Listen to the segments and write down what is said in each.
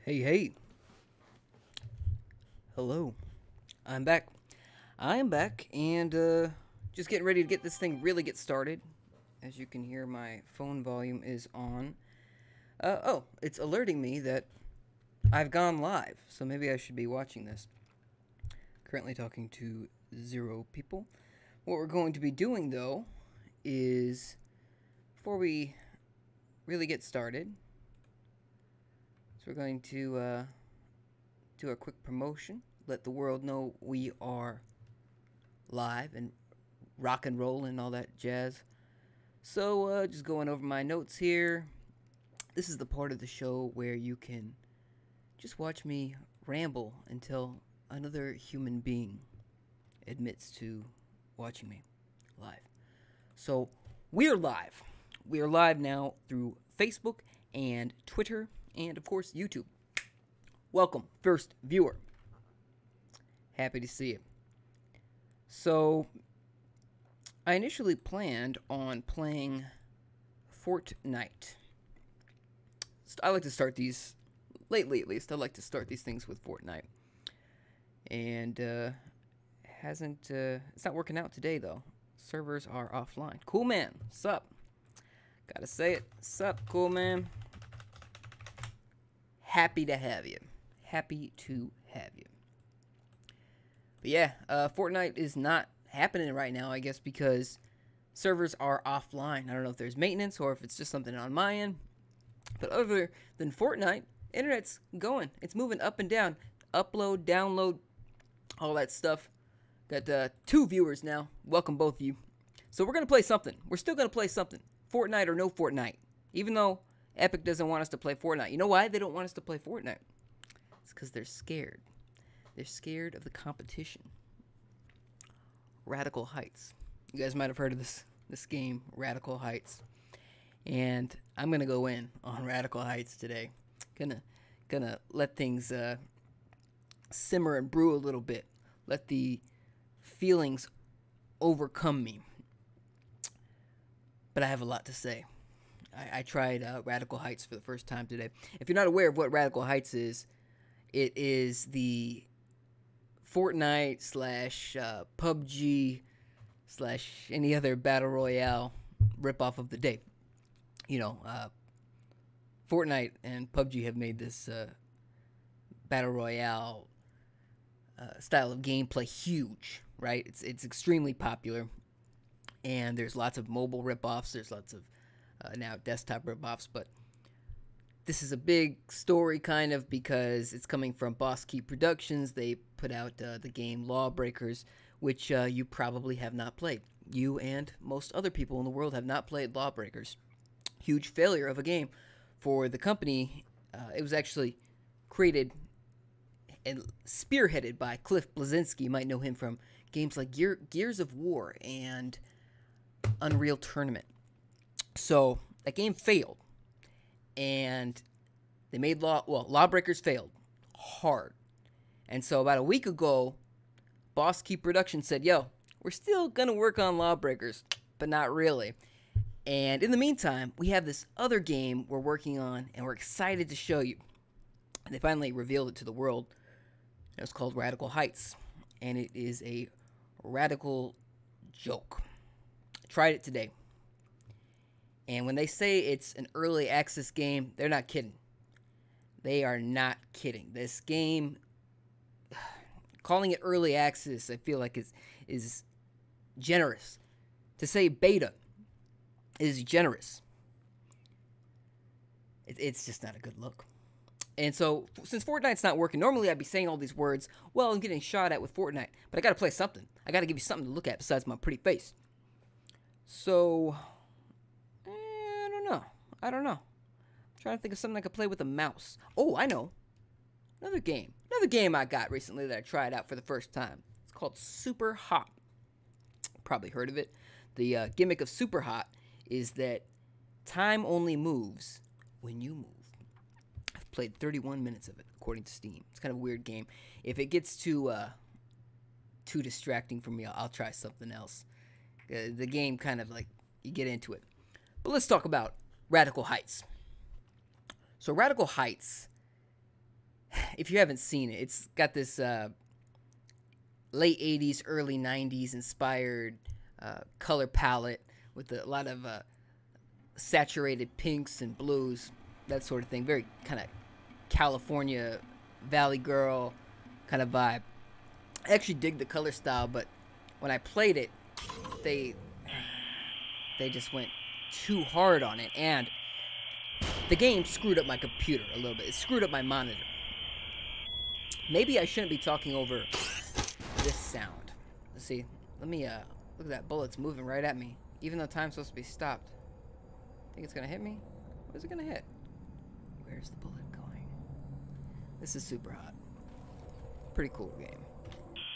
Hey, hey. Hello. I'm back. I am back and just getting ready to get this thing really get started. As you can hear, my phone volume is on. Oh, it's alerting me that I've gone live, so maybe I should be watching this. Currently talking to 0 people. What we're going to be doing, though, is before we really get started, so we're going to do a quick promotion, let the world know we are live and rock and roll and all that jazz. So just going over my notes here. This is the part of the show where you can just watch me ramble until another human being admits to watching me live. So we are live. We are live now through Facebook and Twitter and, of course, YouTube. Welcome, first viewer. Happy to see you. So, I initially planned on playing Fortnite. I like to start these, lately at least, I like to start these things with Fortnite. And, it's not working out today, though. Servers are offline. Cool man, sup? Gotta say it. Sup, cool man? Happy to have you. Happy to have you. But yeah, Fortnite is not happening right now, I guess, because servers are offline. I don't know if there's maintenance or if it's just something on my end. But other than Fortnite, internet's going. It's moving up and down. Upload, download, all that stuff. Got 2 viewers now. Welcome both of you. So we're going to play something. We're still going to play something. Fortnite or no Fortnite. Even though Epic doesn't want us to play Fortnite. You know why they don't want us to play Fortnite? It's because they're scared. They're scared of the competition. Radical Heights. You guys might have heard of this game, Radical Heights. And I'm gonna go in on Radical Heights today. Gonna let things simmer and brew a little bit. Let the feelings overcome me. But I have a lot to say. I tried Radical Heights for the first time today. If you're not aware of what Radical Heights is, it is the Fortnite slash PUBG slash any other battle royale ripoff of the day. You know, Fortnite and PUBG have made this battle royale style of gameplay huge, right? It's extremely popular, and there's lots of mobile ripoffs. There's lots of now desktop ripoffs, but this is a big story kind of because it's coming from Boss Key Productions. They put out the game Lawbreakers, which you probably have not played. You and most other people in the world have not played Lawbreakers. Huge failure of a game for the company. It was actually created and spearheaded by Cliff Bleszinski. You might know him from games like Gears of War and Unreal Tournament. So that game failed, and they made Lawbreakers failed hard. And so about a week ago, Boss Key Productions said, yo, we're still going to work on Lawbreakers, but not really. And in the meantime, we have this other game we're working on, and we're excited to show you. And they finally revealed it to the world. It's called Radical Heights, and it is a radical joke. I tried it today. And when they say it's an early access game, they're not kidding. They are not kidding. This game, calling it early access, I feel like is generous. To say beta is generous. It's just not a good look. And so, since Fortnite's not working, normally I'd be saying all these words, well, I'm getting shot at with Fortnite, but I gotta play something. I gotta give you something to look at besides my pretty face. So, I don't know. I'm trying to think of something I could play with a mouse. Oh, I know. Another game I got recently that I tried out for the first time. It's called Superhot. Probably heard of it. The gimmick of Superhot is that time only moves when you move. I've played 31 minutes of it, according to Steam. It's kind of a weird game. If it gets too distracting for me, I'll try something else. The game kind of like, you get into it. But let's talk about Radical Heights. So Radical Heights if you haven't seen it, it's got this late 80s, early 90s inspired color palette with a lot of saturated pinks and blues, that sort of thing. Very kind of California Valley Girl kind of vibe. I actually dig the color style, but when I played it, they just went too hard on it, and the game screwed up my computer a little bit. It screwed up my monitor. Think I shouldn't be talking over this sound. Let's see. Let me, look at that. Bullet's moving right at me. Even though time's supposed to be stopped. Think it's gonna hit me? Where's it gonna hit? Where's the bullet going? This is Superhot. Pretty cool game.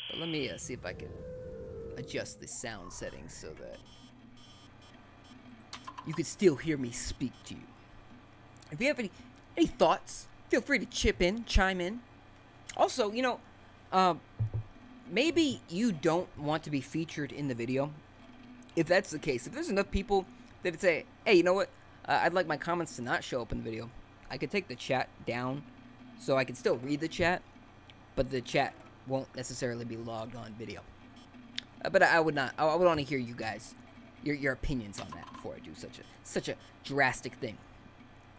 But let me see if I can adjust the sound settings so that you can still hear me speak to you. If you have any thoughts, feel free to chime in. Also, you know, maybe you don't want to be featured in the video. If that's the case, if there's enough people that say, hey, you know what, I'd like my comments to not show up in the video, I could take the chat down so I can still read the chat, but the chat won't necessarily be logged on video. But I would want to hear you guys, your opinions on that before I do such a drastic thing.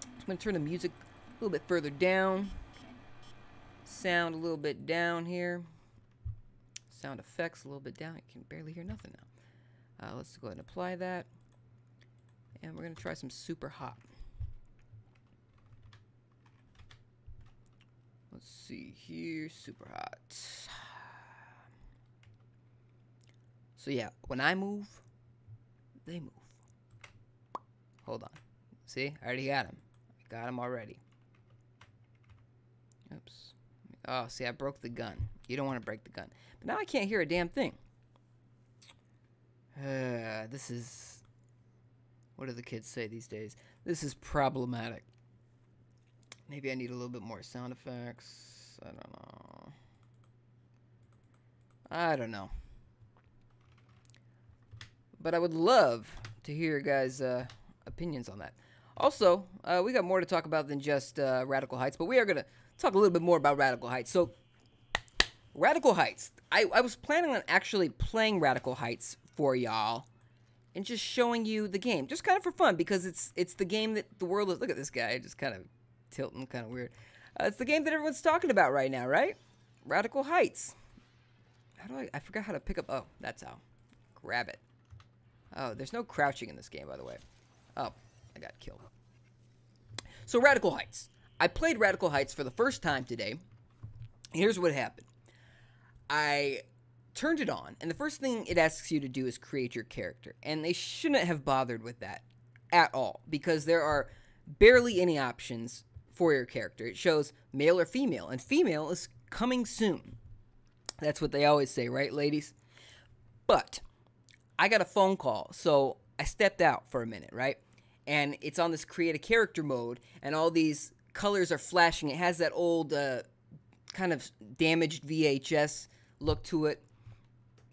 I'm going to turn the music a little bit further down. Sound a little bit down here. Sound effects a little bit down. I can barely hear nothing now. Let's go ahead and apply that. And we're going to try some Superhot. Let's see here. Superhot. So yeah, when I move, they move. Hold on. See? I already got him. I got him already. Oops. Oh, see, I broke the gun. You don't want to break the gun. But now I can't hear a damn thing. This is... What do the kids say these days? This is problematic. Maybe I need a little bit more sound effects. I don't know. But I would love to hear your guys' opinions on that. Also, we got more to talk about than just Radical Heights, but we are going to talk a little bit more about Radical Heights. So, Radical Heights. I was planning on actually playing Radical Heights for y'all and just showing you the game. Just kind of for fun, because it's the game that the world is... Look at this guy, just kind of tilting, kind of weird. It's the game that everyone's talking about right now, right? Radical Heights. How do I forgot how to pick up... Oh, that's how. Grab it. Oh, there's no crouching in this game, by the way. Oh, I got killed. So, Radical Heights. I played Radical Heights for the first time today. Here's what happened. I turned it on, and the first thing it asks you to do is create your character. And they shouldn't have bothered with that at all, because there are barely any options for your character. It shows male or female, and female is coming soon. That's what they always say, right, ladies? But I got a phone call, so I stepped out for a minute, right? And it's on this create a character mode, and all these colors are flashing. It has that old kind of damaged VHS look to it.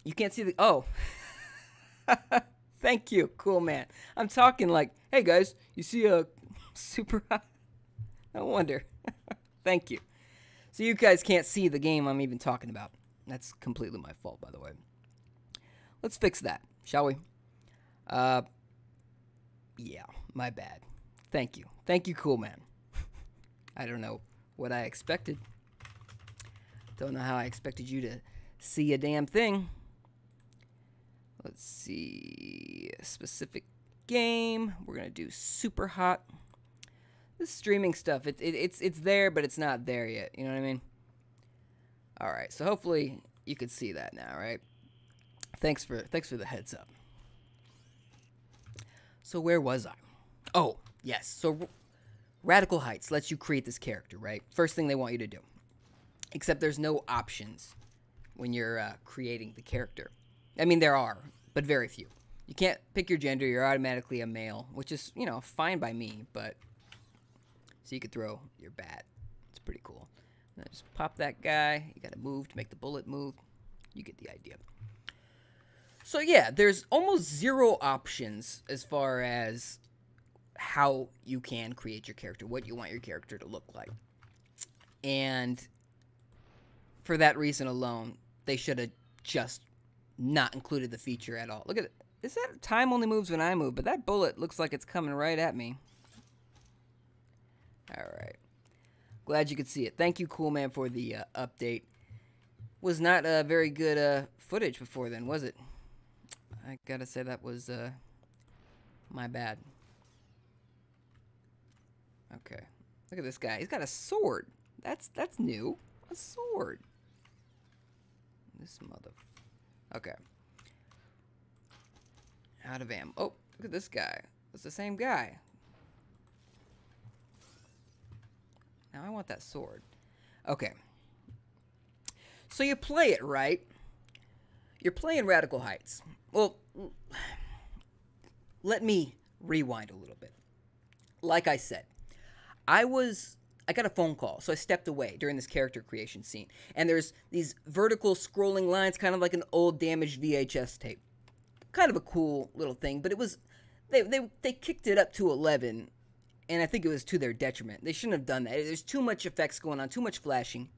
You can't see the... Oh. Thank you. Cool, man. I'm talking like, hey, guys, you see a Superhot? No wonder. Thank you. So you guys can't see the game I'm even talking about. That's completely my fault, by the way. Let's fix that, shall we? Yeah, my bad. Thank you. Thank you, cool man. I don't know what I expected. Don't know how I expected you to see a damn thing. Let's see. A specific game. We're going to do Superhot. This streaming stuff, it's there, but it's not there yet. You know what I mean? All right, so hopefully you can see that now, right? Thanks for the heads up. So where was I? Oh, yes. So Radical Heights lets you create this character, right? First thing they want you to do. Except there's no options when you're creating the character. I mean, there are, but very few. You can't pick your gender. You're automatically a male, which is, you know, fine by me, but... So you could throw your bat. It's pretty cool. And then just pop that guy. You got to move to make the bullet move. You get the idea. So yeah, there's almost zero options as far as how you can create your character, what you want your character to look like. And for that reason alone, they should have just not included the feature at all. Look at it. Is that time only moves when I move? But that bullet looks like it's coming right at me. Alright. Glad you could see it. Thank you, Cool Man, for the update. Was not very good footage before then, was it? I gotta say that was my bad. Okay. Look at this guy. He's got a sword. That's new. A sword. This mother... Okay. Out of ammo. Oh, look at this guy. It's the same guy. Now I want that sword. Okay. So you play it, right? You're playing Radical Heights. Well, let me rewind a little bit. Like I said, I got a phone call, so I stepped away during this character creation scene. And there's these vertical scrolling lines, kind of like an old damaged VHS tape. Kind of a cool little thing, but it was... They kicked it up to 11, and I think it was to their detriment. They shouldn't have done that. There's too much effects going on, too much flashing.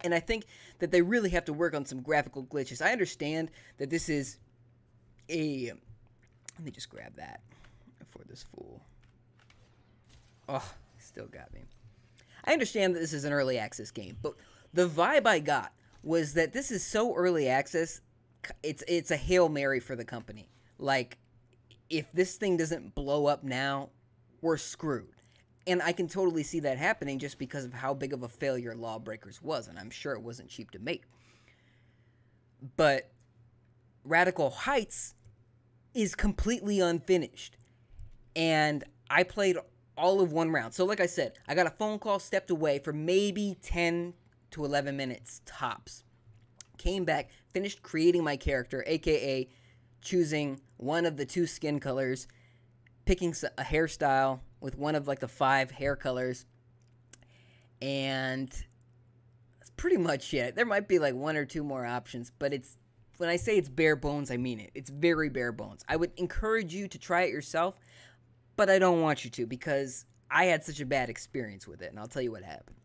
And I think that they really have to work on some graphical glitches. I understand that this is a... Let me just grab that for this fool. Oh, still got me. I understand that this is an early access game, but the vibe I got was that this is so early access, it's a Hail Mary for the company. Like, if this thing doesn't blow up now, we're screwed. And I can totally see that happening just because of how big of a failure Lawbreakers was, and I'm sure it wasn't cheap to make. But Radical Heights is completely unfinished. And I played all of one round. So like I said, I got a phone call, stepped away for maybe 10 to 11 minutes tops. Came back, finished creating my character, aka choosing one of the 2 skin colors, picking a hairstyle with one of like the 5 hair colors, and that's pretty much it. There might be like 1 or 2 more options, but it's, when I say it's bare bones, I mean it. It's very bare bones. I would encourage you to try it yourself, but I don't want you to, because I had such a bad experience with it, and I'll tell you what happened.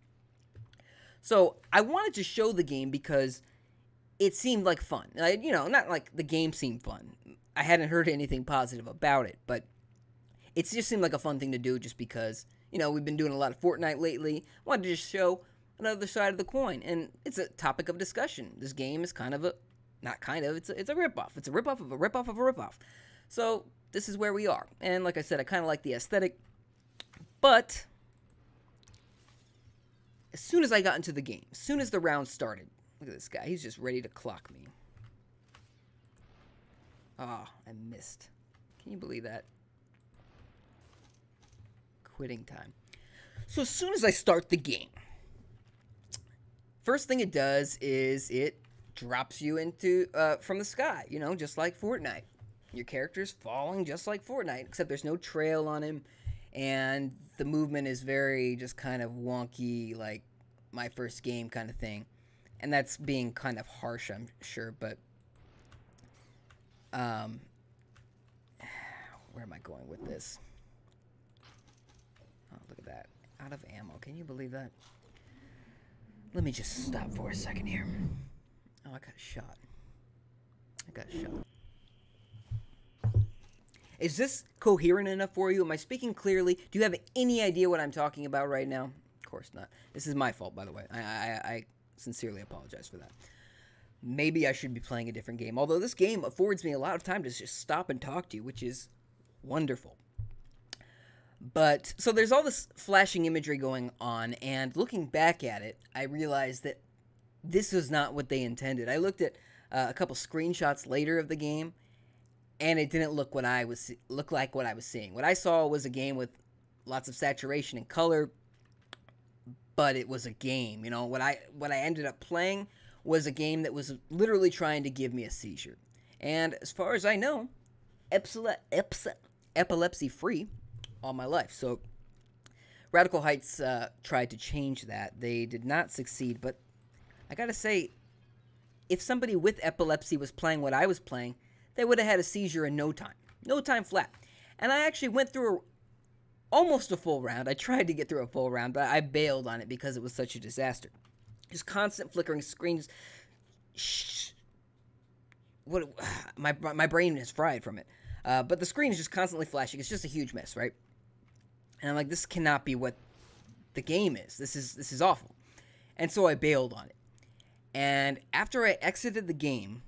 So I wanted to show the game because it seemed like fun. You know, not like the game seemed fun. I hadn't heard anything positive about it, but it just seemed like a fun thing to do just because, you know, we've been doing a lot of Fortnite lately. I wanted to just show another side of the coin, and it's a topic of discussion. This game is kind of a, not kind of, it's a ripoff. It's a ripoff of a ripoff of a ripoff. So this is where we are. And like I said, I kind of like the aesthetic, but as soon as I got into the game, as soon as the round started, look at this guy. He's just ready to clock me. Ah, oh, I missed. Can you believe that? Quitting time. So as soon as I start the game, first thing it does is it drops you into from the sky, you know, just like Fortnite. Your character's falling just like Fortnite, except there's no trail on him, and the movement is very just kind of wonky, like my first game kind of thing. And that's being kind of harsh, I'm sure, but where am I going with this? Oh, look at that. Out of ammo. Can you believe that? Let me just stop for a second here. Oh, I got shot. I got shot. Is this coherent enough for you? Am I speaking clearly? Do you have any idea what I'm talking about right now? Of course not. This is my fault, by the way. I sincerely apologize for that. Maybe I should be playing a different game. Although this game affords me a lot of time to just stop and talk to you, which is wonderful. But, so there's all this flashing imagery going on, and looking back at it, I realized that this was not what they intended. I looked at a couple screenshots later of the game, and it didn't look like what I was seeing. What I saw was a game with lots of saturation and color, but it was a game. You know, what I ended up playing was a game that was literally trying to give me a seizure. And as far as I know, epilepsy-free all my life. So Radical Heights tried to change that. They did not succeed, but I gotta say, if somebody with epilepsy was playing what I was playing, they would have had a seizure in no time. No time flat. And I actually went through almost a full round. I tried to get through a full round, but I bailed on it because it was such a disaster. Just constant flickering screens. Shh. What? My brain is fried from it. But the screen is just constantly flashing. It's just a huge mess, right? And I'm like, this cannot be what the game is. This is awful. And so I bailed on it. And after I exited the game,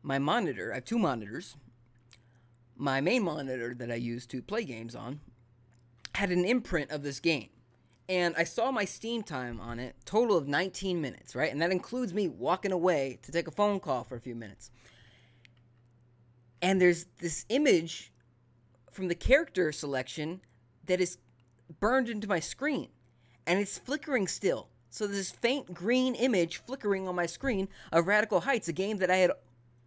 my monitor, I have 2 monitors. My main monitor that I use to play games on had an imprint of this game. And I saw my Steam time on it, total of 19 minutes, right? And that includes me walking away to take a phone call for a few minutes. And there's this image from the character selection that is burned into my screen. And it's flickering still. So there's this faint green image flickering on my screen of Radical Heights, a game that I had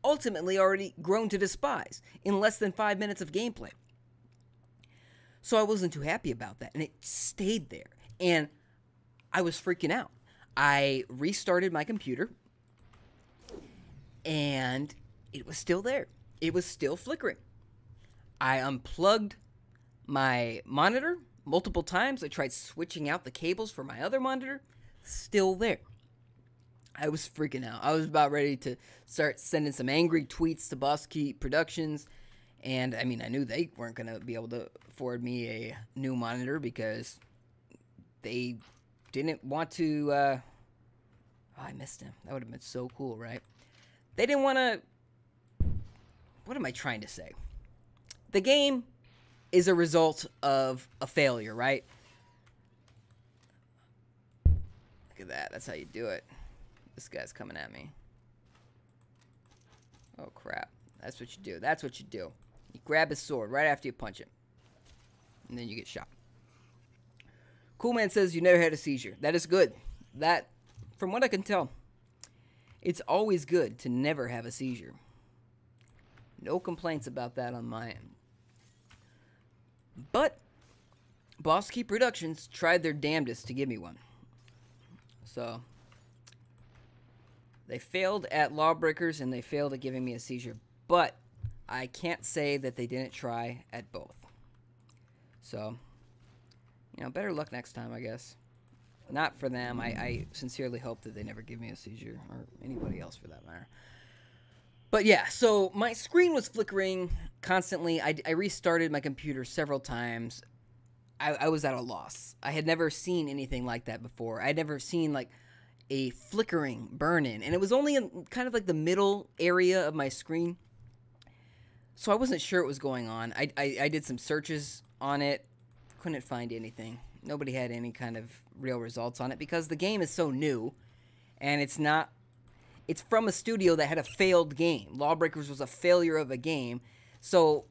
ultimately already grown to despise in less than 5 minutes of gameplay. So I wasn't too happy about that, and it stayed there. And I was freaking out. I restarted my computer, and it was still there. It was still flickering. I unplugged my monitor multiple times. I tried switching out the cables for my other monitor. Still there. I was freaking out. I was about ready to start sending some angry tweets to Boss Key Productions. And, I mean, I knew they weren't going to be able to afford me a new monitor because they didn't want to... Oh, I missed him. That would have been so cool, right? They didn't want to... What am I trying to say? The game is a result of a failure, right? Look at that. That's how you do it. This guy's coming at me. Oh, crap. That's what you do. That's what you do. You grab his sword right after you punch him. And then you get shot. Cool Man says you never had a seizure. That is good. That, from what I can tell, it's always good to never have a seizure. No complaints about that on my end. But Boss Key Productions tried their damnedest to give me one. So they failed at Lawbreakers and they failed at giving me a seizure. But I can't say that they didn't try at both. So, you know, better luck next time, I guess. Not for them. I sincerely hope that they never give me a seizure, or anybody else for that matter. But yeah, so my screen was flickering constantly. I restarted my computer several times. I was at a loss. I had never seen anything like that before. I had never seen, like, a flickering burn-in. And it was only in kind of like the middle area of my screen. So I wasn't sure what was going on. I did some searches on it. Couldn't find anything. Nobody had any kind of real results on it because the game is so new. And it's not... It's from a studio that had a failed game. Lawbreakers was a failure of a game. So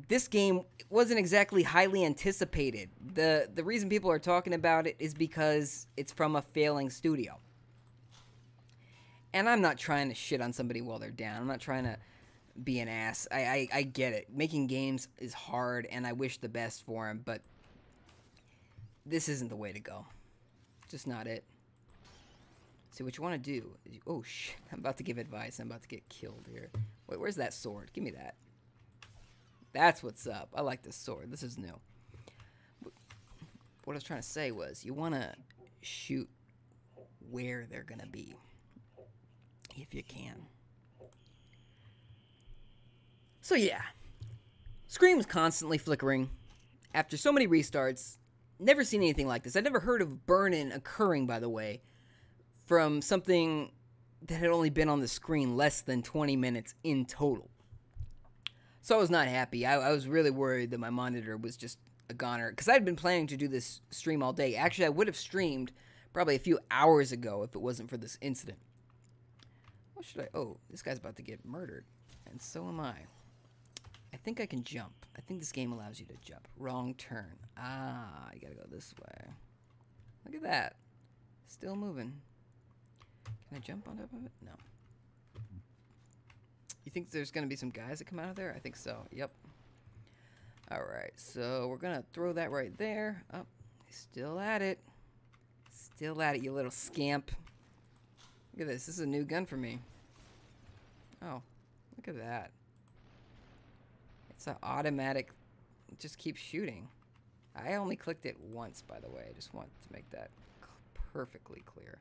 this game wasn't exactly highly anticipated. The reason people are talking about it is because it's from a failing studio. And I'm not trying to shit on somebody while they're down. I'm not trying to be an ass. I get it. Making games is hard, and I wish the best for them, but this isn't the way to go. Just not it. See, what you want to do is... Oh, shit. I'm about to give advice. I'm about to get killed here. Wait, where's that sword? Give me that. That's what's up. I like this sword. This is new. What I was trying to say was, you want to shoot where they're going to be. If you can. So, yeah. Screen was constantly flickering. After so many restarts, never seen anything like this. I'd never heard of burn-in occurring, by the way, from something that had only been on the screen less than 20 minutes in total. So I was not happy. I was really worried that my monitor was just a goner. Because I had been planning to do this stream all day. Actually, I would have streamed probably a few hours ago if it wasn't for this incident. What should I... Oh, this guy's about to get murdered. And so am I. I think I can jump. I think this game allows you to jump. Wrong turn. Ah, you gotta go this way. Look at that. Still moving. Can I jump on top of it? No. You think there's gonna be some guys that come out of there? I think so. Yep. Alright, so we're gonna throw that right there. Oh, still at it. Still at it, you little scamp. Look at this. This is a new gun for me. Oh, look at that. It's an automatic. It just keeps shooting. I only clicked it once, by the way. I just want to make that perfectly clear.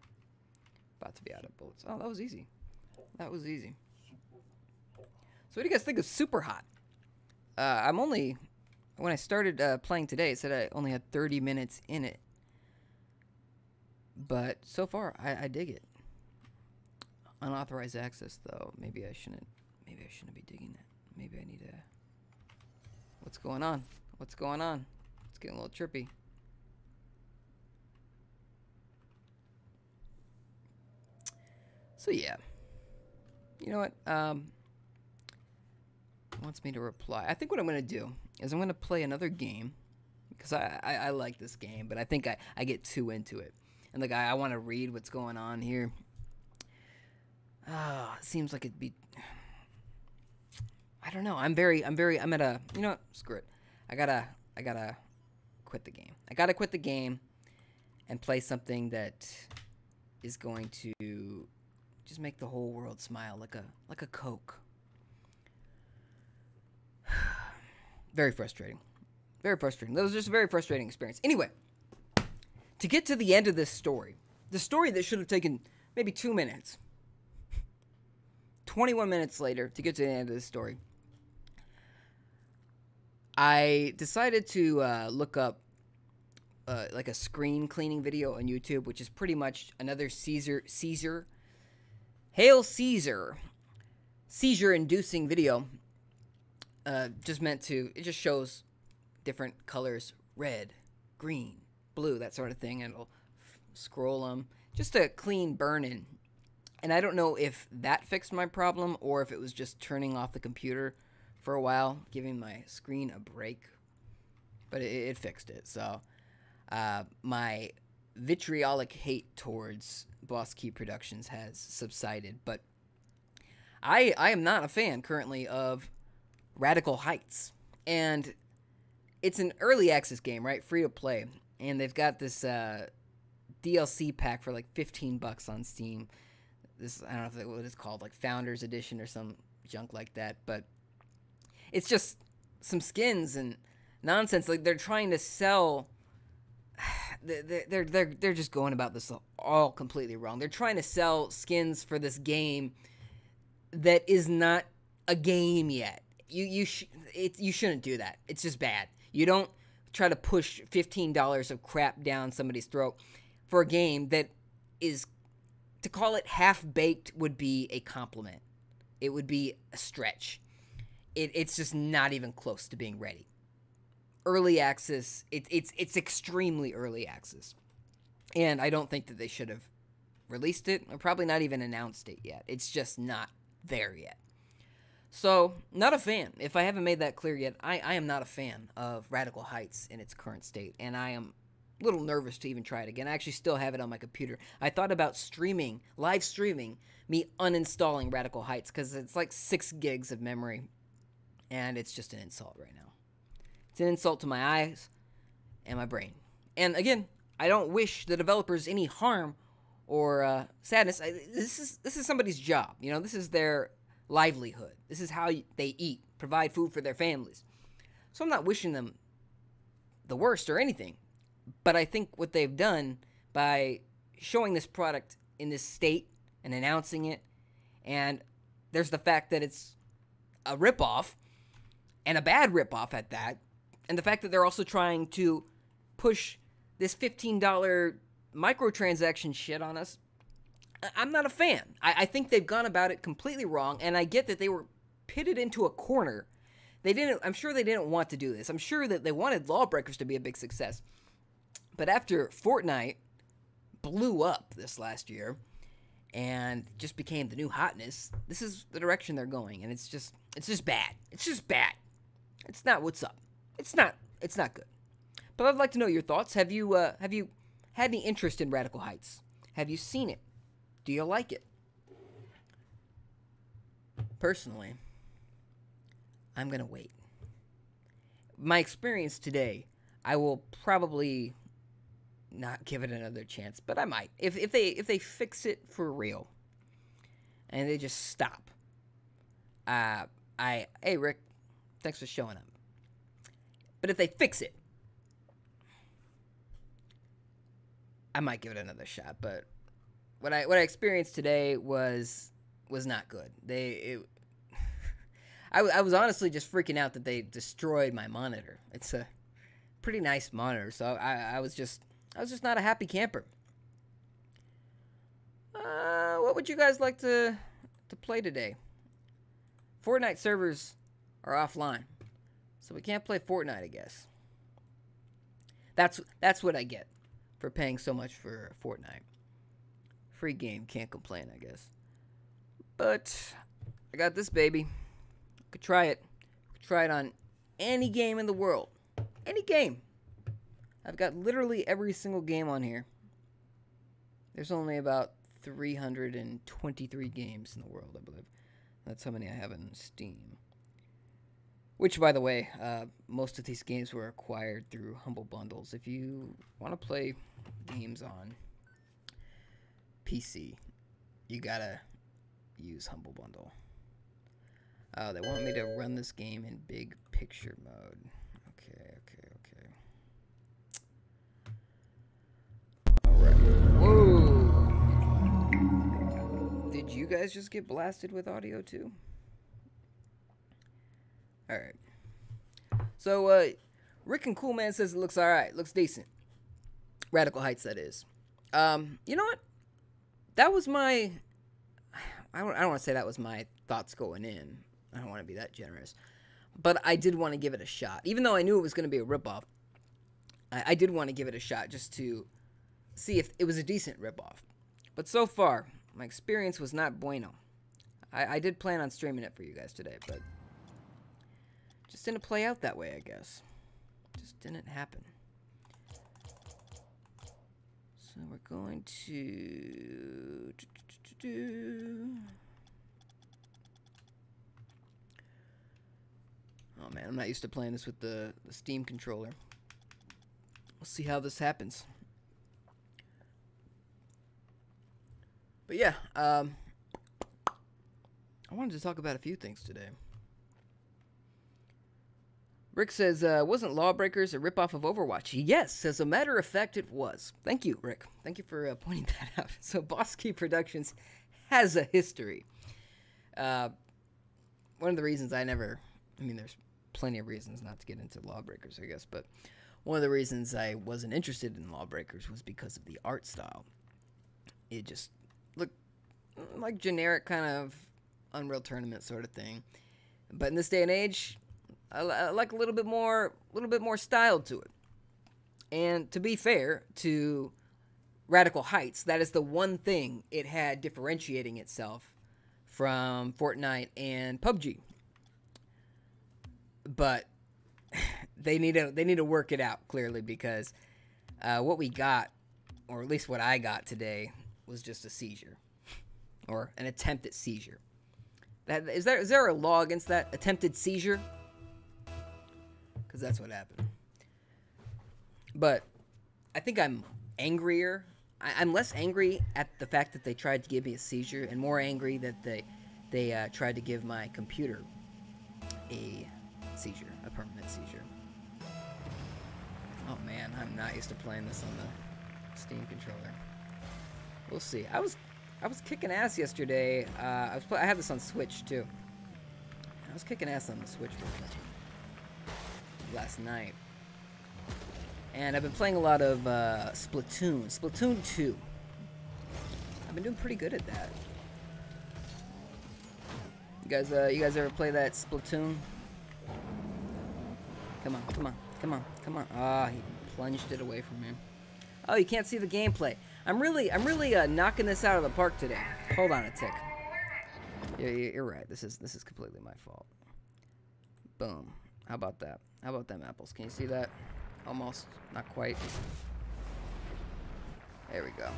About to be out of bullets. Oh, that was easy. That was easy. So what do you guys think of Superhot? When I started playing today, it said I only had 30 minutes in it. But so far, I dig it. Unauthorized access, though. Maybe I shouldn't be digging it. Maybe I need to... What's going on? What's going on? It's getting a little trippy. So yeah. You know what? Wants me to reply. I think what I'm going to do is I'm going to play another game. Because I like this game, but I think I get too into it. And like I want to read what's going on here. It seems like it'd be... I don't know. I'm at a... You know what? Screw it. I gotta quit the game. I gotta quit the game and play something that is going to just make the whole world smile like a Coke. Very frustrating. Very frustrating. That was just a very frustrating experience. Anyway, to get to the end of this story, the story that should have taken maybe 2 minutes, 21 minutes later to get to the end of this story, I decided to look up like a screen cleaning video on YouTube, which is pretty much another seizure inducing video. It just shows different colors, red, green, blue, that sort of thing, and it'll scroll them just to clean Burnin. And I don't know if that fixed my problem or if it was just turning off the computer for a while, giving my screen a break, but it fixed it. So my vitriolic hate towards Boss Key Productions has subsided, but I am not a fan currently of Radical Heights, and it's an early access game, right? Free to play, and they've got this DLC pack for like $15 on Steam. This, I don't know what it's called, like Founders Edition or some junk like that, but it's just some skins and nonsense. Like they're trying to sell. They're just going about this all completely wrong. They're trying to sell skins for this game that is not a game yet. You shouldn't do that. It's just bad. You don't try to push $15 of crap down somebody's throat for a game that is, to call it half-baked would be a compliment. It would be a stretch. It's just not even close to being ready. Early access, it's extremely early access. And I don't think that they should have released it, or probably not even announced it yet. It's just not there yet. So, not a fan. If I haven't made that clear yet, I am not a fan of Radical Heights in its current state, and I am a little nervous to even try it again. I actually still have it on my computer. I thought about live streaming me uninstalling Radical Heights, because it's like 6 gigs of memory, and it's just an insult right now. It's an insult to my eyes and my brain. And again, I don't wish the developers any harm or sadness. This is somebody's job. You know, this is their livelihood. This is how they eat, provide food for their families. So I'm not wishing them the worst or anything. But I think what they've done by showing this product in this state and announcing it, and there's the fact that it's a ripoff, and a bad ripoff at that, and the fact that they're also trying to push this $15 microtransaction shit on us, I'm not a fan. I think they've gone about it completely wrong, and I get that they were pitted into a corner. I'm sure they didn't want to do this. I'm sure that they wanted Lawbreakers to be a big success. But after Fortnite blew up this last year and just became the new hotness, this is the direction they're going, and it's just bad. It's just bad. It's not what's up. It's not good. But I'd like to know your thoughts. Have you had any interest in Radical Heights? Have you seen it? Do you like it? Personally, I'm going to wait. My experience today, I will probably not give it another chance, but I might. If they fix it for real and they just stop. Hey Rick, thanks for showing up. But if they fix it, I might give it another shot. But what I experienced today was not good. I was honestly just freaking out that they destroyed my monitor. It's a pretty nice monitor, so I was just not a happy camper. What would you guys like to play today? Fortnite servers are offline, so we can't play Fortnite, I guess. That's what I get for paying so much for Fortnite. Free game, can't complain, I guess. But I got this baby. Could try it. Could try it on any game in the world. Any game. I've got literally every single game on here. There's only about 323 games in the world, I believe. That's how many I have in Steam. Which, by the way, most of these games were acquired through Humble Bundles. If you want to play games on PC, you gotta use Humble Bundle. Oh, they want me to run this game in big picture mode. Okay. Alright. Whoa! Did you guys just get blasted with audio too? Alright. So, Rick and Cool Man says it looks alright. Looks decent. Radical Heights, that is. You know what? That was my... I don't want to say that was my thoughts going in. I don't want to be that generous. But I did want to give it a shot. Even though I knew it was going to be a ripoff, I did want to give it a shot just to see if it was a decent ripoff. But so far, my experience was not bueno. I did plan on streaming it for you guys today, but just didn't play out that way, I guess. Just didn't happen. So we're going to... Oh man, I'm not used to playing this with the Steam controller. We'll see how this happens. But yeah, I wanted to talk about a few things today. Rick says, wasn't Lawbreakers a ripoff of Overwatch? Yes, as a matter of fact, it was. Thank you, Rick. Thank you for pointing that out. So Boss Key Productions has a history. One of the reasons there's plenty of reasons not to get into Lawbreakers, I guess, but one of the reasons I wasn't interested in Lawbreakers was because of the art style. It just looked like generic kind of Unreal Tournament sort of thing. But in this day and age, I like a little bit more style to it. And to be fair to Radical Heights, that is the one thing it had differentiating itself from Fortnite and PUBG. But they need to work it out clearly, because what we got, or at least what I got today, was just a seizure, or an attempt at seizure. Is there a law against that? Attempted seizure? Because that's what happened. But I think I'm angrier. I'm less angry at the fact that they tried to give me a seizure, and more angry that they tried to give my computer a seizure, a permanent seizure. Oh man, I'm not used to playing this on the Steam controller. We'll see. I was kicking ass yesterday. I had this on Switch too. I was kicking ass on the Switch version last night. And I've been playing a lot of Splatoon 2. I've been doing pretty good at that. You guys ever play that Splatoon? Come on. Ah, he plunged it away from me. Oh, you can't see the gameplay. I'm really knocking this out of the park today. Hold on a tick. You're right. This is completely my fault. Boom. How about that? How about them apples? Can you see that? Almost. Not quite. There we go.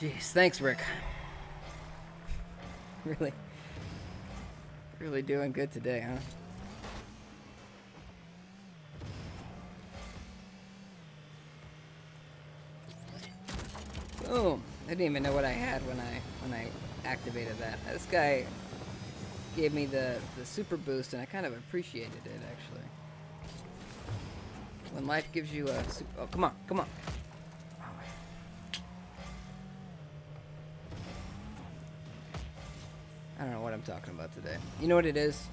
Jeez. Thanks, Rick. Really doing good today, huh? Boom. I didn't even know what I had when I activated that. This guy gave me the super boost, and I kind of appreciated it, actually. When life gives you a super... Oh, come on. I'm talking about today. You know what it is?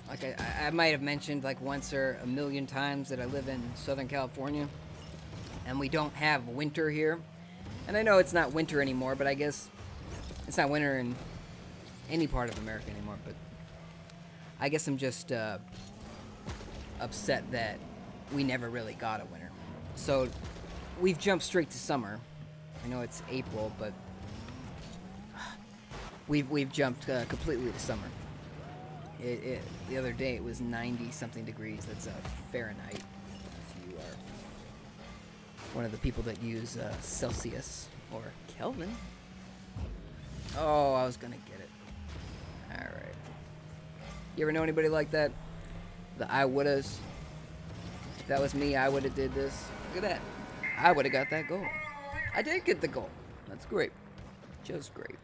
Like I might have mentioned like once or a million times that I live in Southern California, and we don't have winter here. And I know it's not winter anymore, but I guess it's not winter in any part of America anymore. But I guess I'm just upset that we never really got a winter. So we've jumped straight to summer. I know it's April, but we've jumped completely to summer. The other day it was 90-something degrees. That's Fahrenheit. If you are one of the people that use Celsius or Kelvin. Oh, I was gonna get it. All right. You ever know anybody like that? The I wouldas. If that was me, I would have did this. Look at that. I would have got that goal. I did get the goal. That's great. Just great.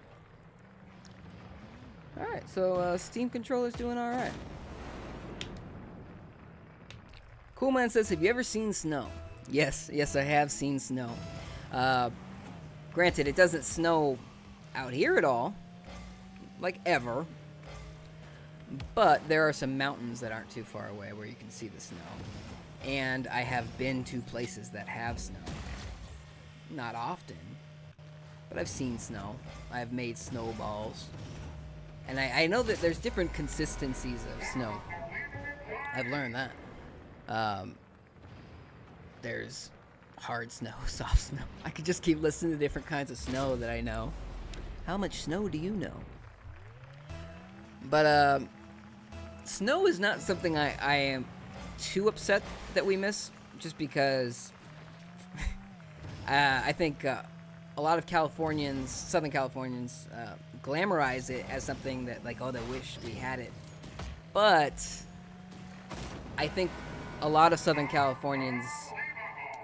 Alright, so Steam controller's doing alright. Cool Man says, have you ever seen snow? Yes, I have seen snow. Granted, it doesn't snow out here at all. Like, ever. But there are some mountains that aren't too far away where you can see the snow. And I have been to places that have snow. Not often, but I've seen snow. I've made snowballs. And I know that there's different consistencies of snow. I've learned that. There's hard snow, soft snow. I could just keep listening to different kinds of snow that I know. How much snow do you know? But snow is not something I am too upset that we miss, just because I think a lot of Californians, Southern Californians, glamorize it as something that, like, oh, they wish we had it. But I think a lot of Southern Californians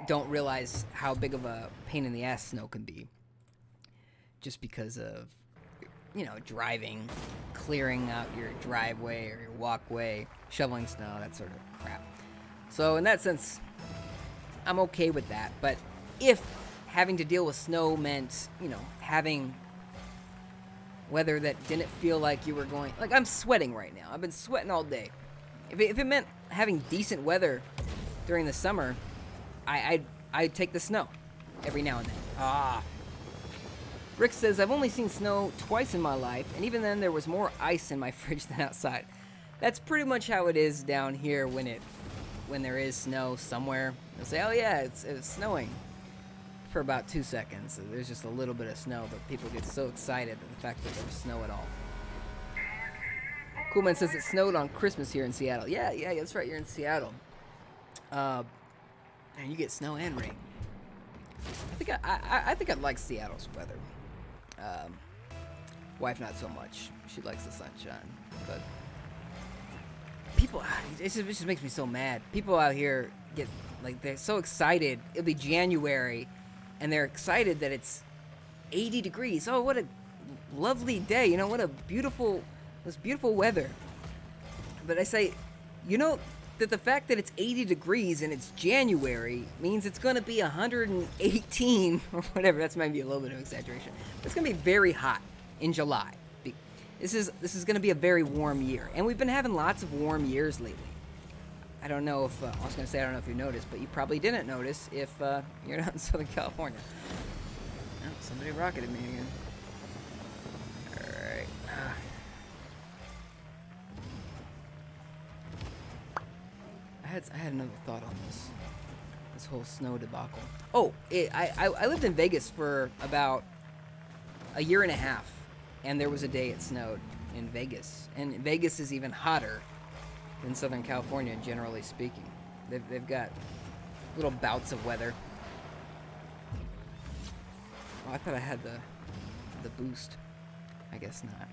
don't realize how big of a pain in the ass snow can be. Just because of, you know, driving, clearing out your driveway or your walkway, shoveling snow, that sort of crap. So in that sense, I'm okay with that. But if having to deal with snow meant, you know, having weather that didn't feel like you were going... Like, I'm sweating right now. I've been sweating all day. If it meant having decent weather during the summer, I'd take the snow every now and then. Ah. Rick says, I've only seen snow twice in my life, and even then there was more ice in my fridge than outside. That's pretty much how it is down here when there is snow somewhere. They'll say, oh yeah, it's snowing. For about 2 seconds. So there's just a little bit of snow, but people get so excited at the fact that there's snow at all. Coolman says it snowed on Christmas here in Seattle. Yeah, that's right, you're in Seattle. And you get snow and rain. I think I like Seattle's weather. Wife not so much. She likes the sunshine. But people, it just makes me so mad. People out here get, like, they're so excited. It'll be January, and they're excited that it's 80 degrees. Oh, what a lovely day. You know, what a beautiful, this beautiful weather. But I say, you know, that the fact that it's 80 degrees and it's January means it's going to be 118 or whatever. That's maybe a little bit of exaggeration. But it's going to be very hot in July. This is going to be a very warm year. And we've been having lots of warm years lately. I don't know if, I was going to say, I don't know if you noticed, but you probably didn't notice if you're not in Southern California. Oh, somebody rocketed me again. Alright. I had another thought on this whole snow debacle. Oh, I lived in Vegas for about a year and a half, and there was a day it snowed in Vegas. And Vegas is even hotter in Southern California, generally speaking. They've got little bouts of weather. Oh, I thought I had the boost. I guess not.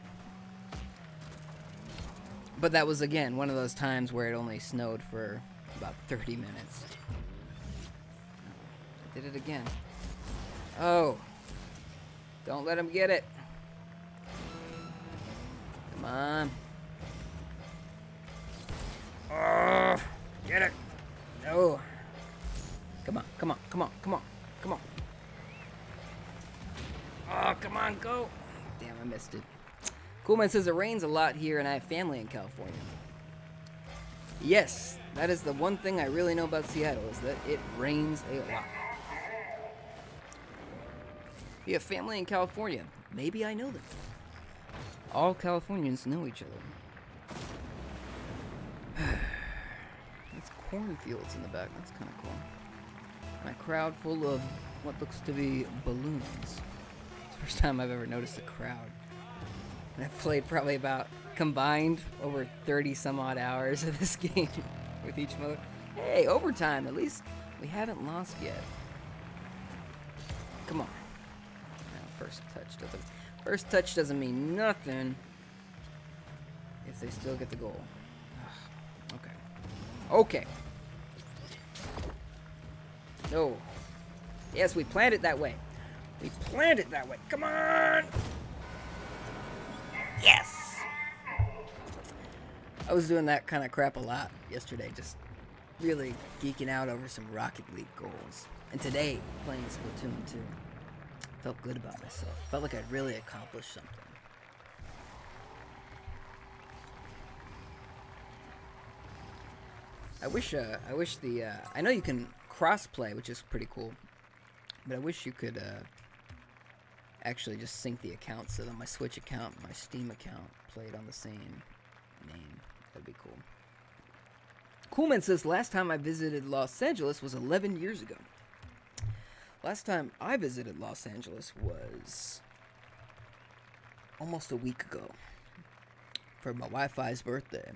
But that was, again, one of those times where it only snowed for about 30 minutes. I did it again. Oh. Don't let him get it. Come on. Oh, get it. No. Come on, come on, come on, come on, come on. Oh, come on, go. Damn, I missed it. Coolman says it rains a lot here and I have family in California. Yes, that is the one thing I really know about Seattle, is that it rains a lot. You have family in California. Maybe I know them. All Californians know each other. It's cornfields in the back. That's kind of cool. And a crowd full of what looks to be balloons. It's the first time I've ever noticed a crowd. And I've played probably about combined over 30 some odd hours of this game with each mode. Hey, overtime. At least we haven't lost yet. Come on. No, first touch doesn't mean nothing if they still get the goal. Ugh. Okay. No. Yes, we planned it that way. Come on. Yes. I was doing that kind of crap a lot yesterday, just really geeking out over some Rocket League goals. And today, playing Splatoon 2, felt good about myself. Felt like I'd really accomplished something. I wish I know you can cross-play, which is pretty cool, but I wish you could actually just sync the accounts so that my Switch account and my Steam account played on the same name. That'd be cool. Coolman says, last time I visited Los Angeles was 11 years ago. Last time I visited Los Angeles was almost a week ago for my Wi-Fi's birthday.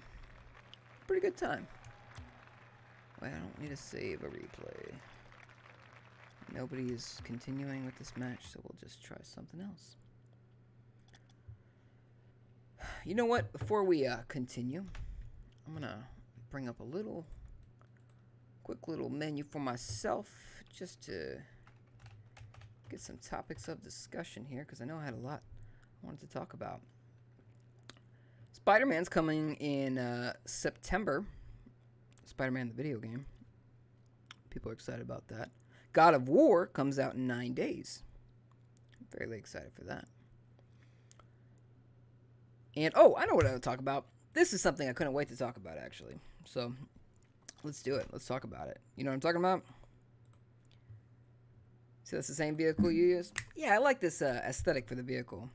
Pretty good time. Wait, I don't need to save a replay. Nobody is continuing with this match, so we'll just try something else. You know what? Before we continue, I'm gonna bring up a quick little menu for myself, just to get some topics of discussion here, because I know I had a lot I wanted to talk about. Spider-Man's coming in September. Spider-Man the video game. People are excited about that. God of War comes out in 9 days. I'm fairly excited for that. And, oh, I know what I would talk about. This is something I couldn't wait to talk about, actually. So, let's do it. Let's talk about it. You know what I'm talking about? See, that's the same vehicle you use? Yeah, I like this aesthetic for the vehicle.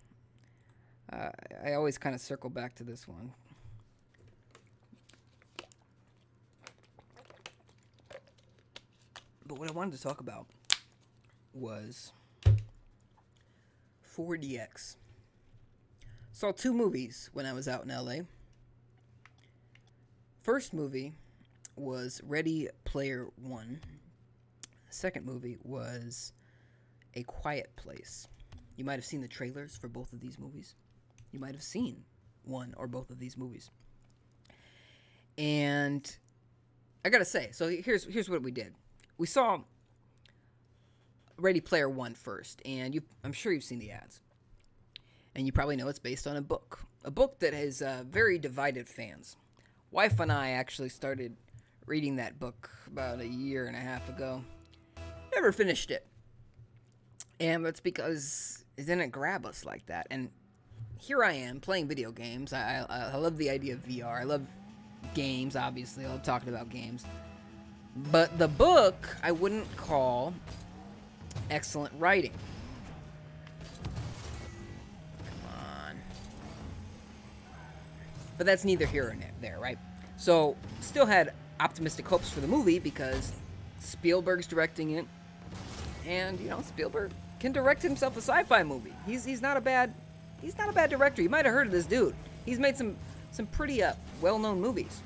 I always kind of circle back to this one. But what I wanted to talk about was 4DX. Saw 2 movies when I was out in LA. First movie was Ready Player One. Second movie was A Quiet Place. You might have seen the trailers for both of these movies. You might have seen one or both of these movies. And I gotta say, so here's what we did. We saw Ready Player One first, and I'm sure you've seen the ads. And you probably know it's based on a book that has very divided fans. Wife and I actually started reading that book about 1.5 years ago. Never finished it. And that's because it didn't grab us like that. And here I am playing video games. I love the idea of VR. I love games, obviously. I love talking about games. But the book, I wouldn't call excellent writing. Come on. But that's neither here or there, right? So, still had optimistic hopes for the movie because Spielberg's directing it. And, you know, Spielberg can direct himself a sci-fi movie. He's not a bad director. You might have heard of this dude. He's made some pretty well-known movies.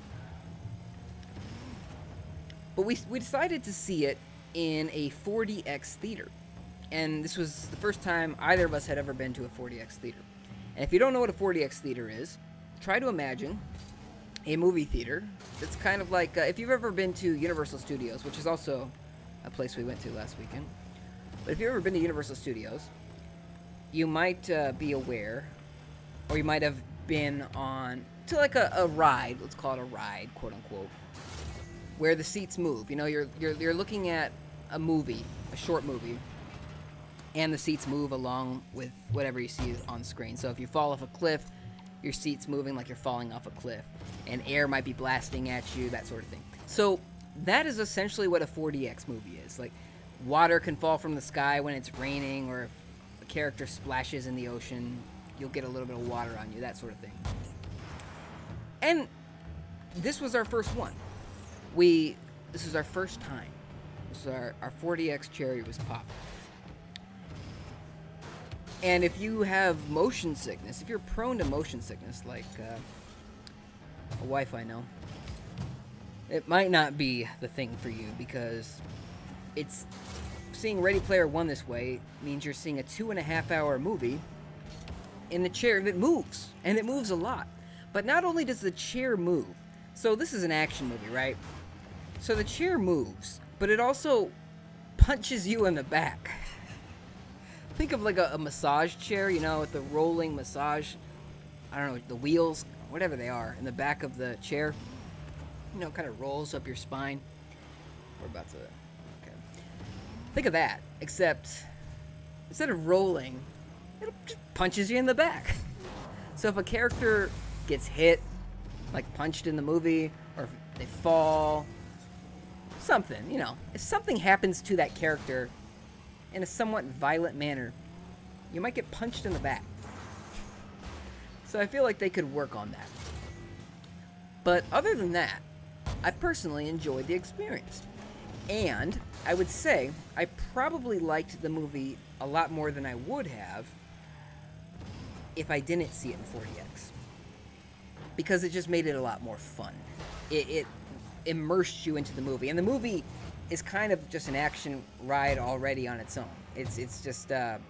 But we decided to see it in a 4DX theater. And this was the first time either of us had ever been to a 4DX theater. And if you don't know what a 4DX theater is, try to imagine a movie theater that's kind of like, if you've ever been to Universal Studios, which is also a place we went to last weekend. But if you've ever been to Universal Studios, you might be aware, or you might have been on to like a ride, let's call it a ride, quote unquote, where the seats move. You know, you're looking at a movie, a short movie, and the seats move along with whatever you see on screen. So if you fall off a cliff, your seat's moving like you're falling off a cliff, and air might be blasting at you, that sort of thing. So that is essentially what a 4DX movie is. Like, water can fall from the sky when it's raining, or if a character splashes in the ocean, you'll get a little bit of water on you, that sort of thing. And this was our first one. This was our first time. This was our 4DX cherry was popped. And if you have motion sickness, if you're prone to motion sickness, like a wife I know, it might not be the thing for you, because it's seeing Ready Player One this way means you're seeing a 2.5-hour movie in the chair that moves, and it moves a lot. But not only does the chair move, so this is an action movie, right? So the chair moves, but it also punches you in the back. Think of like a massage chair, you know, with the rolling massage, I don't know, the wheels, whatever they are, in the back of the chair. You know, kind of rolls up your spine. We're about to, okay. Think of that, except instead of rolling, it just punches you in the back. So if a character gets hit, like punched in the movie, or if they fall, something, you know, if something happens to that character in a somewhat violent manner, you might get punched in the back. So I feel like they could work on that. But other than that, I personally enjoyed the experience. And I would say I probably liked the movie a lot more than I would have if I didn't see it in 4DX. Because it just made it a lot more fun. It immersed you into the movie. And the movie is kind of just an action ride already on its own. It's just a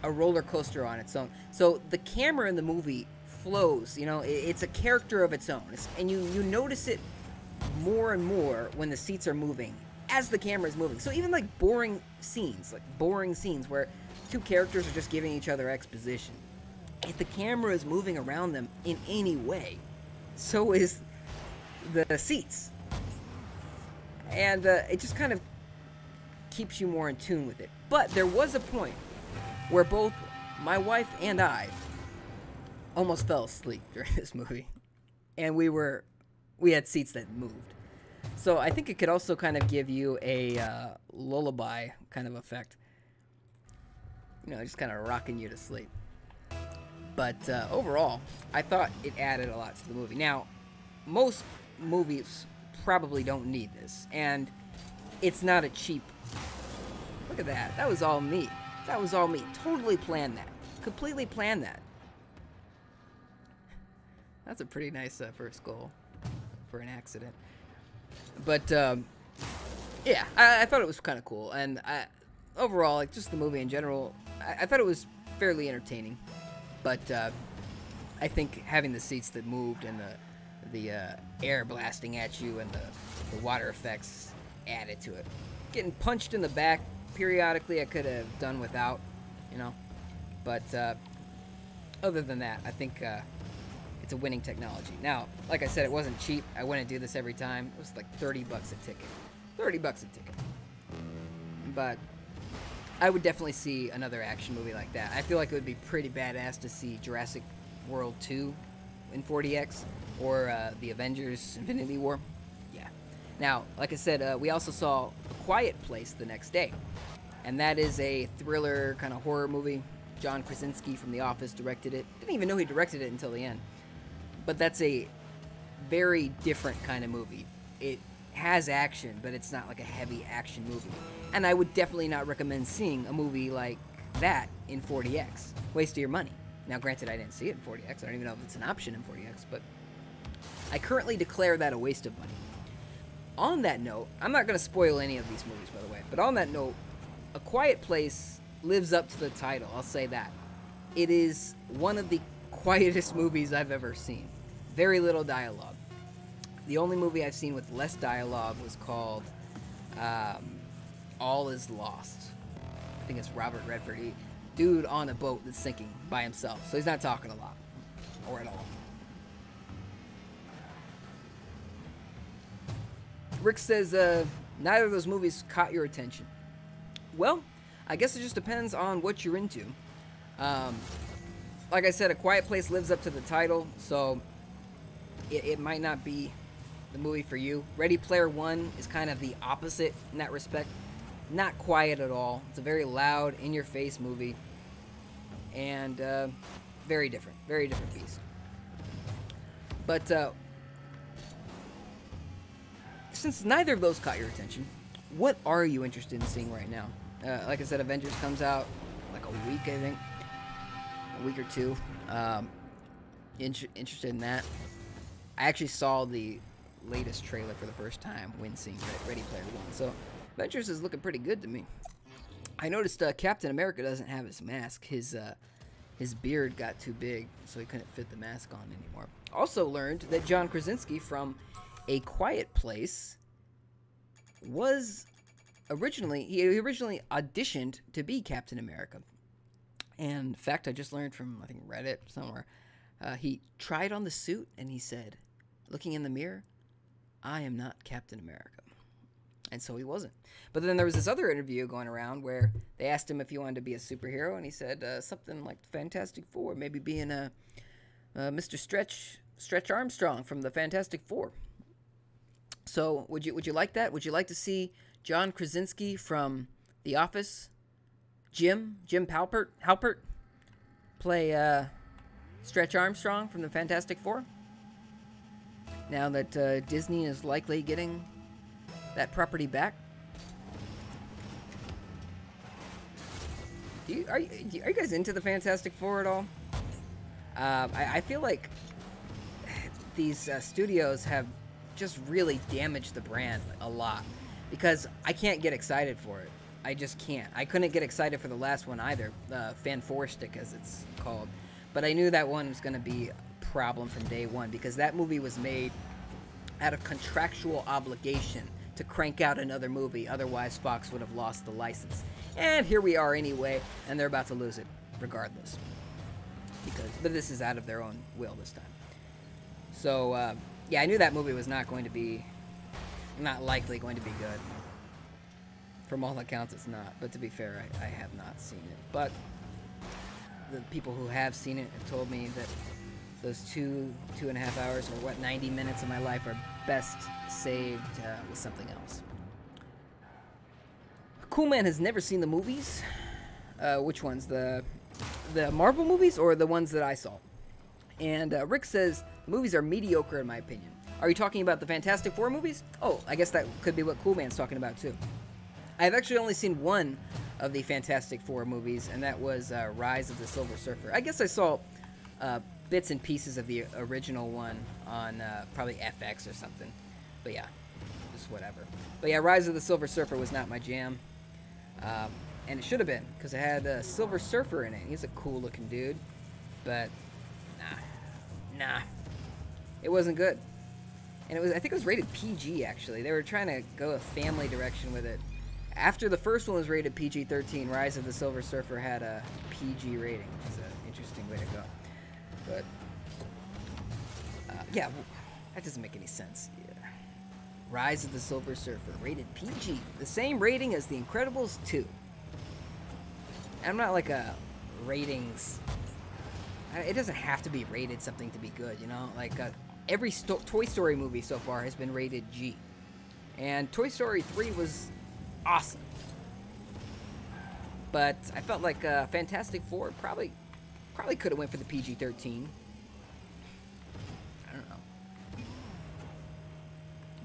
roller coaster on its own. So the camera in the movie flows, you know, it's a character of its own. And you notice it more and more when the seats are moving as the camera is moving. So even like boring scenes where two characters are just giving each other exposition, if the camera is moving around them in any way, so is the seats. And it just kind of keeps you more in tune with it. But there was a point where both my wife and I almost fell asleep during this movie. And we had seats that moved. So I think it could also kind of give you a lullaby kind of effect. You know, just kind of rocking you to sleep. But overall, I thought it added a lot to the movie. Now, most movies probably don't need this, and it's not a cheap. Look at that. That was all me. That was all me. Totally planned that. Completely planned that. That's a pretty nice first goal for an accident. But yeah, I thought it was kind of cool, and overall, like just the movie in general, I thought it was fairly entertaining. But I think having the seats that moved and the air blasting at you and the water effects added to it. Getting punched in the back periodically I could have done without, you know. But other than that, I think it's a winning technology. Now, like I said, it wasn't cheap. I wouldn't do this every time. It was like 30 bucks a ticket. 30 bucks a ticket. But I would definitely see another action movie like that. I feel like it would be pretty badass to see Jurassic World 2 in 4DX, or the Avengers Infinity War. Yeah. Now, like I said, we also saw A Quiet Place the next day. And that is a thriller kind of horror movie. John Krasinski from The Office directed it. Didn't even know he directed it until the end. But that's a very different kind of movie. It has action, but it's not like a heavy action movie. And I would definitely not recommend seeing a movie like that in 4DX. Waste of your money. Now, granted, I didn't see it in 4DX. I don't even know if it's an option in 4DX, but I currently declare that a waste of money. On that note, I'm not going to spoil any of these movies, by the way, but on that note, A Quiet Place lives up to the title, I'll say that. It is one of the quietest movies I've ever seen. Very little dialogue. The only movie I've seen with less dialogue was called All Is Lost. I think it's Robert Redford. Dude on a boat that's sinking by himself, so he's not talking a lot, or at all. Rick says, neither of those movies caught your attention. Well, I guess it just depends on what you're into. like I said, A Quiet Place lives up to the title, so it might not be the movie for you. Ready Player One is kind of the opposite in that respect. Not quiet at all. It's a very loud, in-your-face movie, and very different piece. But since neither of those caught your attention, what are you interested in seeing right now? Like I said, Avengers comes out like a week, I think. A week or two. Interested in that. I actually saw the latest trailer for the first time when seeing Ready Player One. So Avengers is looking pretty good to me. I noticed Captain America doesn't have his mask. His beard got too big, so he couldn't fit the mask on anymore. Also learned that John Krasinski from A Quiet Place was originally auditioned to be Captain America. And in fact, I just learned from, I think, Reddit somewhere, he tried on the suit and he said, looking in the mirror, I am not Captain America. And so he wasn't. But then there was this other interview going around where they asked him if he wanted to be a superhero, and he said something like the Fantastic Four, maybe being a Mr. Stretch Armstrong from the Fantastic Four. So would you like that? Would you like to see John Krasinski from The Office, Jim Halpert, play Stretch Armstrong from the Fantastic Four? Now that Disney is likely getting that property back. Are you guys into the Fantastic Four at all? I feel like these studios have just really damaged the brand a lot, because I can't get excited for it. I just can't. I couldn't get excited for the last one either, Fanforstic as it's called. But I knew that one was going to be a problem from day one, because that movie was made out of contractual obligation to crank out another movie. Otherwise, Fox would have lost the license. And here we are anyway, and they're about to lose it regardless. But this is out of their own will this time. So, yeah, I knew that movie was not likely going to be good. From all accounts, it's not. But to be fair, I have not seen it. But the people who have seen it have told me that those 2.5 hours, or 90 minutes of my life are best saved with something else. Cool Man has never seen the movies. Which ones? The Marvel movies or the ones that I saw? And Rick says the movies are mediocre in my opinion. Are you talking about the Fantastic Four movies? Oh, I guess that could be what Cool Man's talking about too. I've actually only seen one of the Fantastic Four movies, and that was Rise of the Silver Surfer. I guess I saw bits and pieces of the original one on probably FX or something. But yeah, just whatever. But yeah, Rise of the Silver Surfer was not my jam. And it should have been, because it had a Silver Surfer in it. He's a cool looking dude. But nah. It wasn't good. And I think it was rated PG actually. They were trying to go a family direction with it. After the first one was rated PG-13, Rise of the Silver Surfer had a PG rating, which is an interesting way to go. But, yeah, that doesn't make any sense. Yeah. Rise of the Silver Surfer, rated PG. The same rating as The Incredibles 2. I'm not like a ratings... It doesn't have to be rated something to be good, you know? Like, every Toy Story movie so far has been rated G. And Toy Story 3 was awesome. But I felt like Fantastic Four probably could have went for the PG-13. I don't know.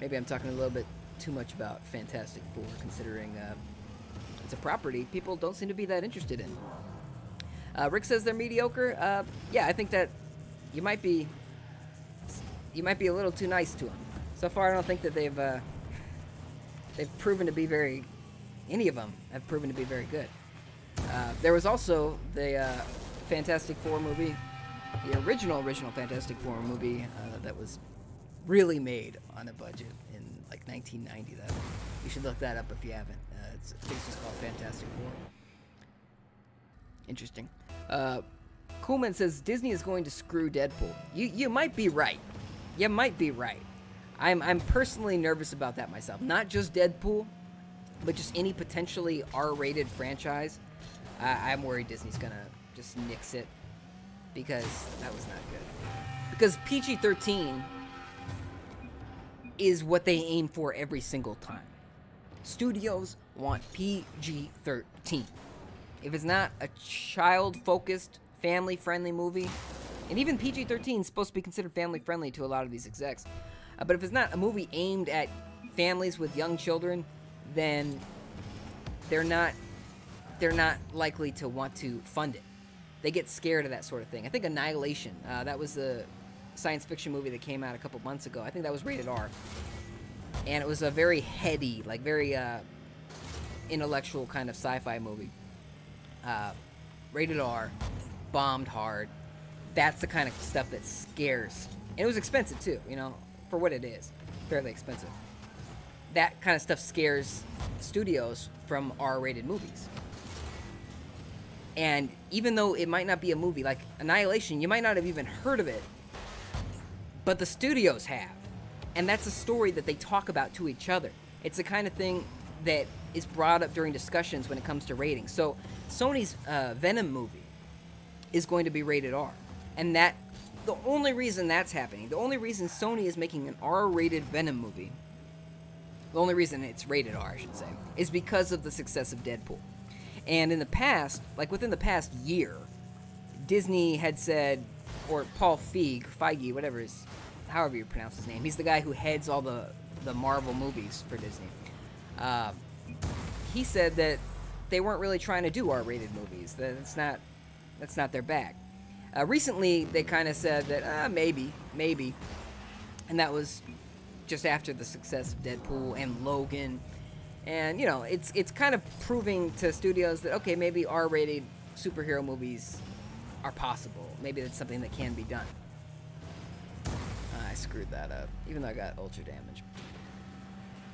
Maybe I'm talking a little bit too much about Fantastic Four, considering it's a property people don't seem to be that interested in. Rick says they're mediocre. Yeah, I think that you might be a little too nice to them. So far, I don't think that they've proven to be any of them have proven to be very good. There was also the Fantastic Four movie, the original Fantastic Four movie that was really made on a budget in like 1990. You should look that up if you haven't. I think it's just called Fantastic Four. Interesting. Coolman says Disney is going to screw Deadpool. You might be right. You might be right. I'm personally nervous about that myself. Not just Deadpool, but just any potentially R-rated franchise. I'm worried Disney's gonna just nix it. because that was not good. Because PG-13 is what they aim for every single time. Studios want PG-13. If it's not a child-focused, family-friendly movie, and even PG-13 is supposed to be considered family-friendly to a lot of these execs, but if it's not a movie aimed at families with young children, then they're not likely to want to fund it. They get scared of that sort of thing. I think Annihilation, that was the science fiction movie that came out a couple months ago. I think that was rated R. And it was a very heady, like very intellectual kind of sci-fi movie. Rated R, bombed hard. That's the kind of stuff that scares. And it was expensive too, you know, for what it is. Fairly expensive. That kind of stuff scares studios from R-rated movies. And even though it might not be a movie, like Annihilation, you might not have even heard of it, but the studios have. And that's a story that they talk about to each other. It's the kind of thing that is brought up during discussions when it comes to ratings. So Sony's Venom movie is going to be rated R. And that, the only reason that's happening, the only reason Sony is making an R-rated Venom movie, the only reason it's rated R, I should say, is because of the success of Deadpool. And in the past, like within the past year, Disney had said, or Paul Feige, whatever is, however you pronounce his name, he's the guy who heads all the Marvel movies for Disney. He said that they weren't really trying to do R-rated movies. That's not their bag. Recently, they kind of said that maybe, and that was just after the success of Deadpool and Logan. And, you know, it's kind of proving to studios that, okay, maybe R-rated superhero movies are possible. Maybe that's something that can be done. I screwed that up, even though I got ultra damage.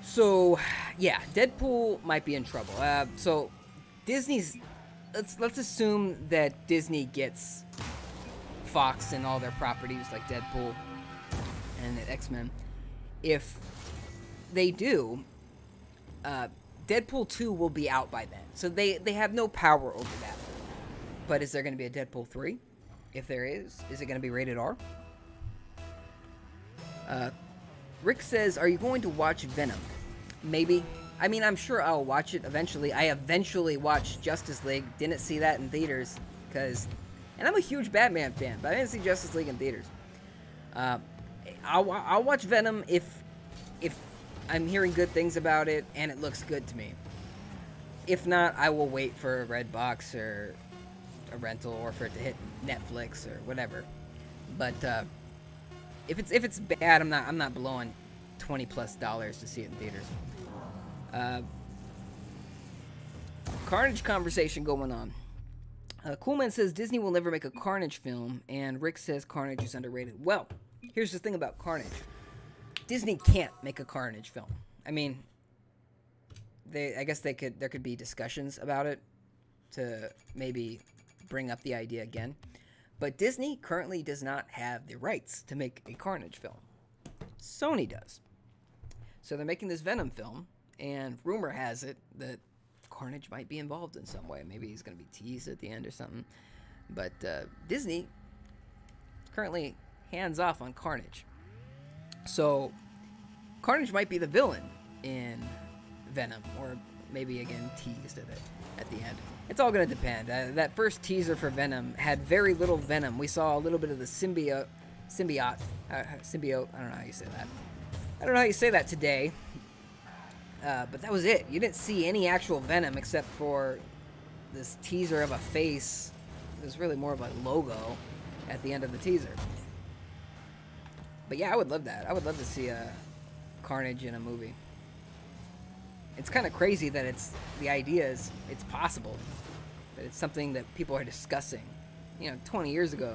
So, yeah, Deadpool might be in trouble. So, Disney's... Let's assume that Disney gets Fox and all their properties, like Deadpool and X-Men. If they do... Deadpool 2 will be out by then. So they have no power over that. But is there going to be a Deadpool 3? If there is it going to be rated R? Rick says, are you going to watch Venom? Maybe. I mean, I'm sure I'll watch it eventually. I eventually watched Justice League. Didn't see that in theaters. And I'm a huge Batman fan, but I didn't see Justice League in theaters. I'll watch Venom if I'm hearing good things about it and it looks good to me. If not, I will wait for a Redbox or a rental or for it to hit Netflix or whatever. But if it's bad, I'm not blowing $20+ to see it in theaters. Carnage conversation going on. Coolman says Disney will never make a Carnage film, and Rick says Carnage is underrated. Well, here's the thing about Carnage. Disney can't make a Carnage film. I mean, I guess there could be discussions about it to maybe bring up the idea again. But Disney currently does not have the rights to make a Carnage film. Sony does. So they're making this Venom film, and rumor has it that Carnage might be involved in some way. Maybe he's going to be teased at the end or something. But Disney is currently hands off on Carnage. So, Carnage might be the villain in Venom, or maybe again teased at the end. It's all going to depend. That first teaser for Venom had very little Venom. We saw a little bit of the symbiote. I don't know how you say that. I don't know how you say that today. But that was it. You didn't see any actual Venom except for this teaser of a face. It was really more of a logo at the end of the teaser. But yeah, I would love that. I would love to see a Carnage in a movie. It's kind of crazy that it's possible. That it's something that people are discussing. You know, 20 years ago,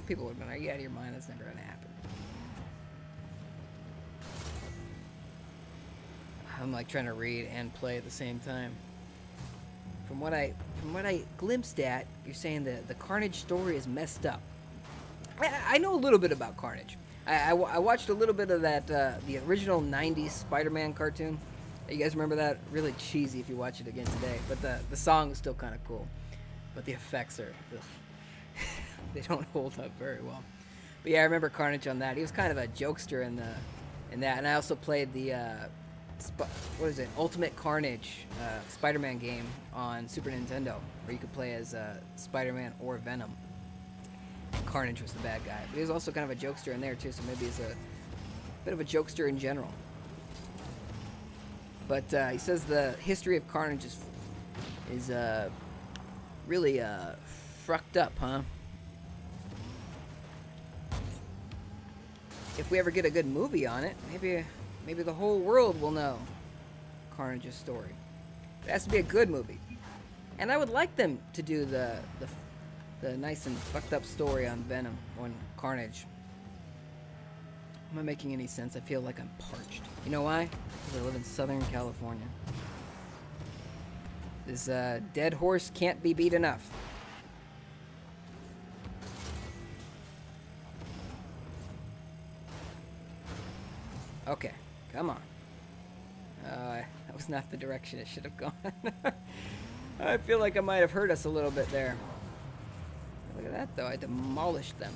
people would have been, are you out of your mind? That's never going to happen. I'm like trying to read and play at the same time. From what I glimpsed at, you're saying that the Carnage story is messed up. I know a little bit about Carnage. I watched a little bit of that, the original 90s Spider-Man cartoon. You guys remember that? Really cheesy if you watch it again today. But the song is still kind of cool. But the effects are... they don't hold up very well. But yeah, I remember Carnage on that. He was kind of a jokester in that, and I also played the what is it, Ultimate Carnage Spider-Man game on Super Nintendo, where you could play as Spider-Man or Venom. And Carnage was the bad guy, but he was also kind of a jokester in there too. So maybe he's a bit of a jokester in general. But he says the history of Carnage is really fucked up, huh? If we ever get a good movie on it, maybe the whole world will know Carnage's story. It has to be a good movie, and I would like them to do the nice and fucked up story on Venom, on Carnage. Am I making any sense? I feel like I'm parched. You know why? Because I live in Southern California. This dead horse can't be beat enough. Okay, come on. That was not the direction it should have gone. I feel like I might have hurt us a little bit there. Look at that, though. I demolished them.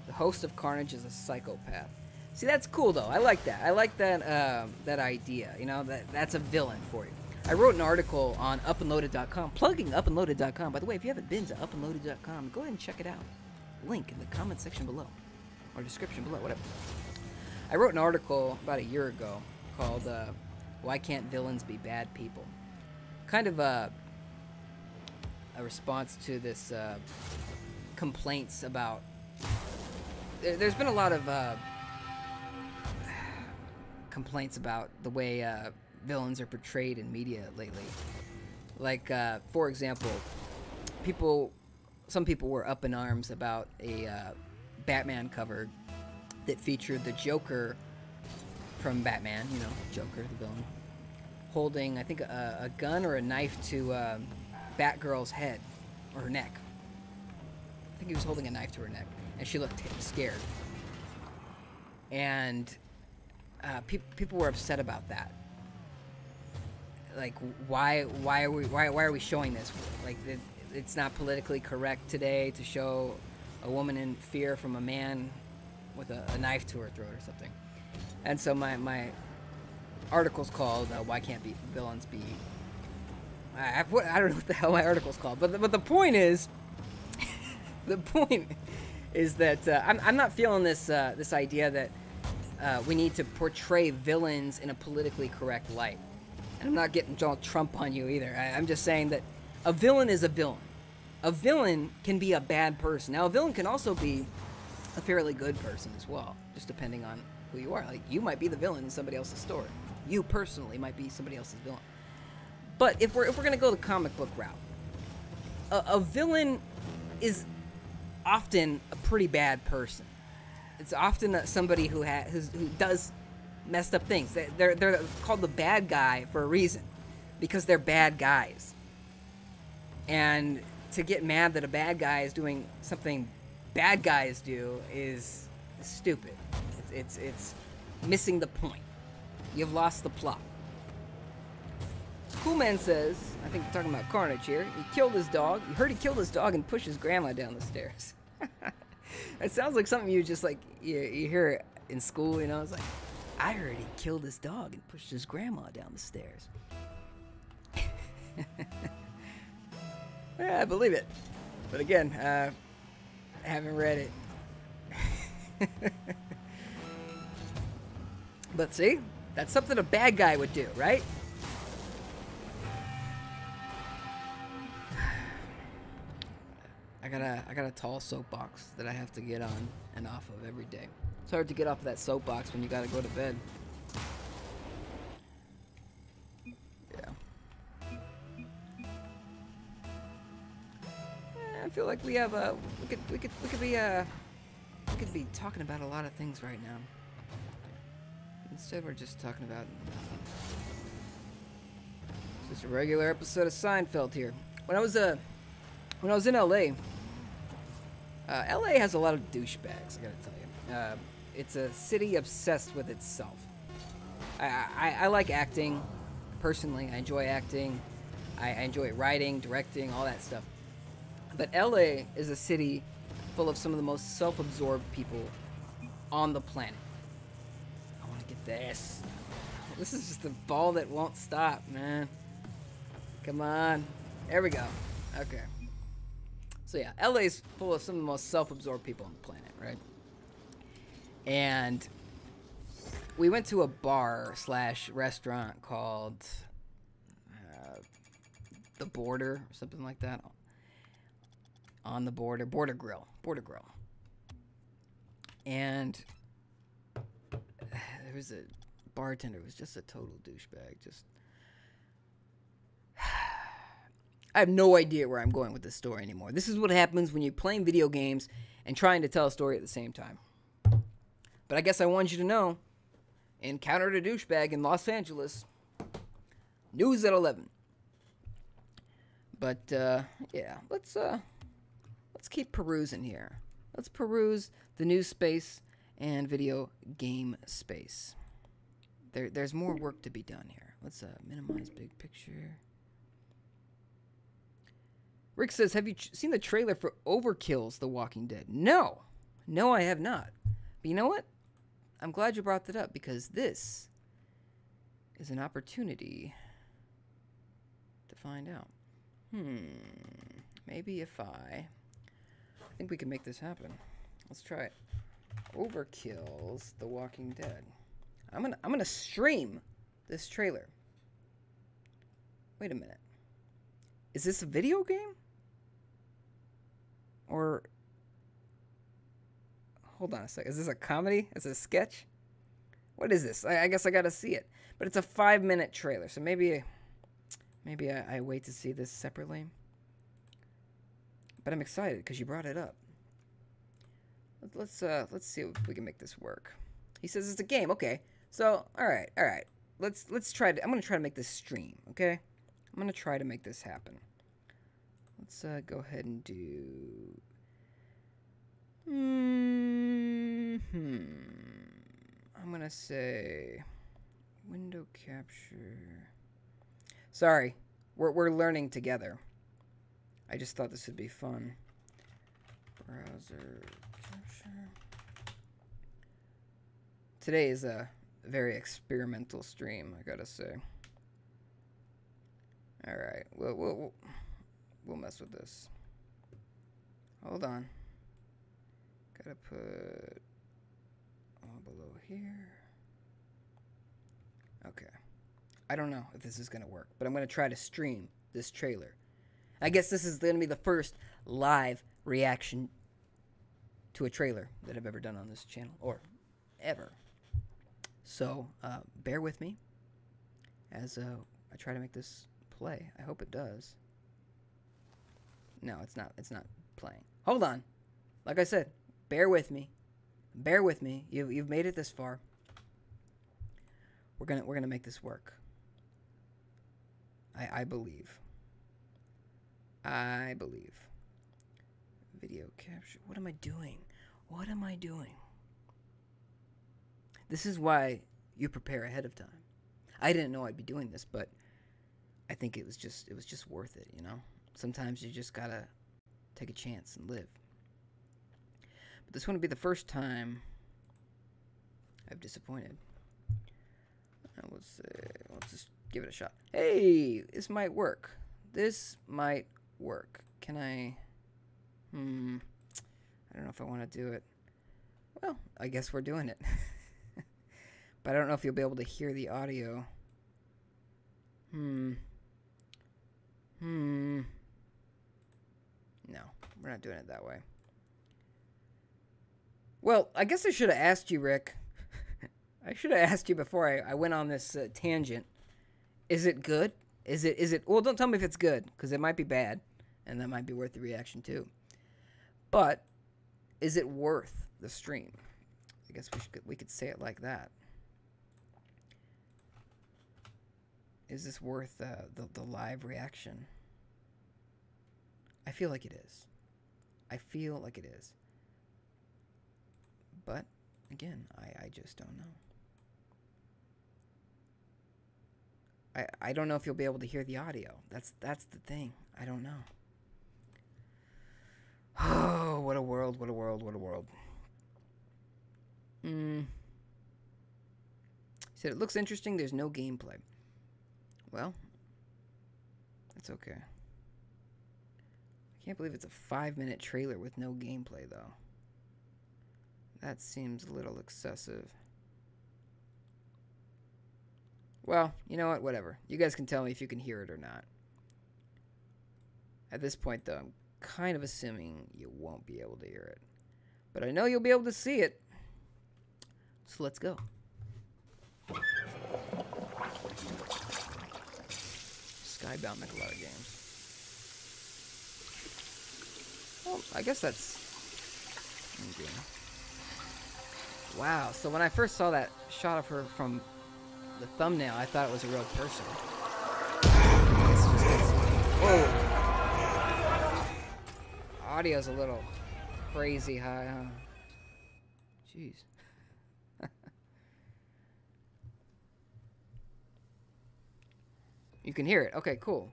The host of Carnage is a psychopath. See, that's cool, though. I like that. I like that that idea. You know, that's a villain for you. I wrote an article on UPNLOADED.com, plugging UPNLOADED.com. By the way, if you haven't been to UPNLOADED.com, go ahead and check it out. Link in the comment section below. Or description below, whatever. I wrote an article about a year ago called Why Can't Villains Be Bad People? Kind of a response to this complaints about... There's been a lot of complaints about the way villains are portrayed in media lately. Like, for example, some people were up in arms about a Batman cover that featured the Joker from Batman, you know, Joker, the villain, holding, I think, a gun or a knife to Batgirl's head, or her neck. I think he was holding a knife to her neck, and she looked scared. And people were upset about that. Like, why are we showing this? Like, it's not politically correct today to show a woman in fear from a man with a knife to her throat or something. And so my article's called Why Can't Villains Be... I don't know what the hell my article's called, but the point is... the point is that I'm not feeling this idea that we need to portray villains in a politically correct light. And I'm not getting Donald Trump on you either. I'm just saying that a villain is a villain. A villain can be a bad person. Now, a villain can also be a fairly good person as well, just depending on who you are. Like, you might be the villain in somebody else's story. You personally might be somebody else's villain. But if we're gonna go the comic book route, a villain is often a pretty bad person. It's often somebody who does messed up things. They're called the bad guy for a reason, because they're bad guys. And to get mad that a bad guy is doing something bad guys do is stupid. It's missing the point. You've lost the plot. Cool Man says, I think we're talking about Carnage here, he killed his dog. You heard he killed his dog and pushed his grandma down the stairs. It sounds like something you just like, you hear in school, you know? It's like, I heard he killed his dog and pushed his grandma down the stairs. Yeah, I believe it. But again, I haven't read it. But see, that's something a bad guy would do, right? I got a tall soapbox that I have to get on and off of every day. It's hard to get off of that soapbox when you gotta go to bed. Yeah. I feel like we have we could be talking about a lot of things right now. Instead, we're just talking about just a regular episode of Seinfeld here. When I was in LA, LA has a lot of douchebags, I gotta tell you. It's a city obsessed with itself. I like acting, personally. I enjoy acting. I enjoy writing, directing, all that stuff. But LA is a city full of some of the most self-absorbed people on the planet. I want to get this. This is just a ball that won't stop, man. Come on. There we go. Okay. So yeah, LA's full of some of the most self-absorbed people on the planet, right? And we went to a bar / restaurant called The Border or something like that. On the Border Grill. And there was a bartender who was just a total douchebag. I have no idea where I'm going with this story anymore. This is what happens when you're playing video games and trying to tell a story at the same time. But I guess I wanted you to know, encountered a douchebag in Los Angeles. News at 11. But yeah, let's keep perusing here. Let's peruse the news space and video game space. There's more work to be done here. Let's minimize big picture. Rick says, have you seen the trailer for Overkill's The Walking Dead? No, I have not. But you know what? I'm glad you brought that up, because this is an opportunity to find out. Maybe if I think we can make this happen. Let's try it. Overkill's The Walking Dead. I'm gonna stream this trailer. Wait a minute. Is this a video game? Or hold on a second. Is this a comedy? Is it a sketch? What is this? I guess I gotta see it. But it's a 5-minute trailer, so maybe I wait to see this separately. But I'm excited because you brought it up. Let's see if we can make this work. He says it's a game. Okay. So all right. Let's try to. I'm gonna try to make this stream. Okay. I'm gonna try to make this happen. Let's go ahead and do. I'm gonna say window capture. Sorry, we're learning together. I just thought this would be fun. Browser capture. Today is a very experimental stream, I gotta say. All right, we'll mess with this. Hold on. Gotta put all below here. Okay. I don't know if this is gonna work, but I'm gonna try to stream this trailer. I guess this is gonna be the first live reaction to a trailer that I've ever done on this channel, or ever. So bear with me as I try to make this play. I hope it does. No, it's not. It's not playing. Hold on. Like I said, bear with me. Bear with me. You've made it this far. We're gonna make this work. I believe. I believe. Video capture. What am I doing? What am I doing? This is why you prepare ahead of time. I didn't know I'd be doing this, but I think it was just worth it, you know? Sometimes you just gotta take a chance and live. But this wouldn't be the first time I've disappointed. Let's just give it a shot. Hey, this might work. This might work. Can I? I don't know if I want to do it. Well, I guess we're doing it. But I don't know if you'll be able to hear the audio. No, we're not doing it that way. Well, I guess I should have asked you, Rick. I should have asked you before I went on this tangent. Is it good? Is it? Well, don't tell me if it's good, because it might be bad, and that might be worth the reaction too. But is it worth the stream? I guess we could say it like that. Is this worth the live reaction? I feel like it is. I feel like it is. But again, I just don't know. I don't know if you'll be able to hear the audio. That's the thing. I don't know. Oh, what a world, what a world, what a world. He said, it looks interesting, there's no gameplay. Well, that's okay. I can't believe it's a 5-minute trailer with no gameplay, though. That seems a little excessive. Well, you know what? Whatever. You guys can tell me if you can hear it or not. At this point, though, I'm kind of assuming you won't be able to hear it. But I know you'll be able to see it. So let's go. Skybound make a lot of games. Well, I guess that's... Okay. Wow, so when I first saw that shot of her from the thumbnail, I thought it was a real person. Whoa! Audio's a little crazy high, huh? Jeez. You can hear it. Okay, cool.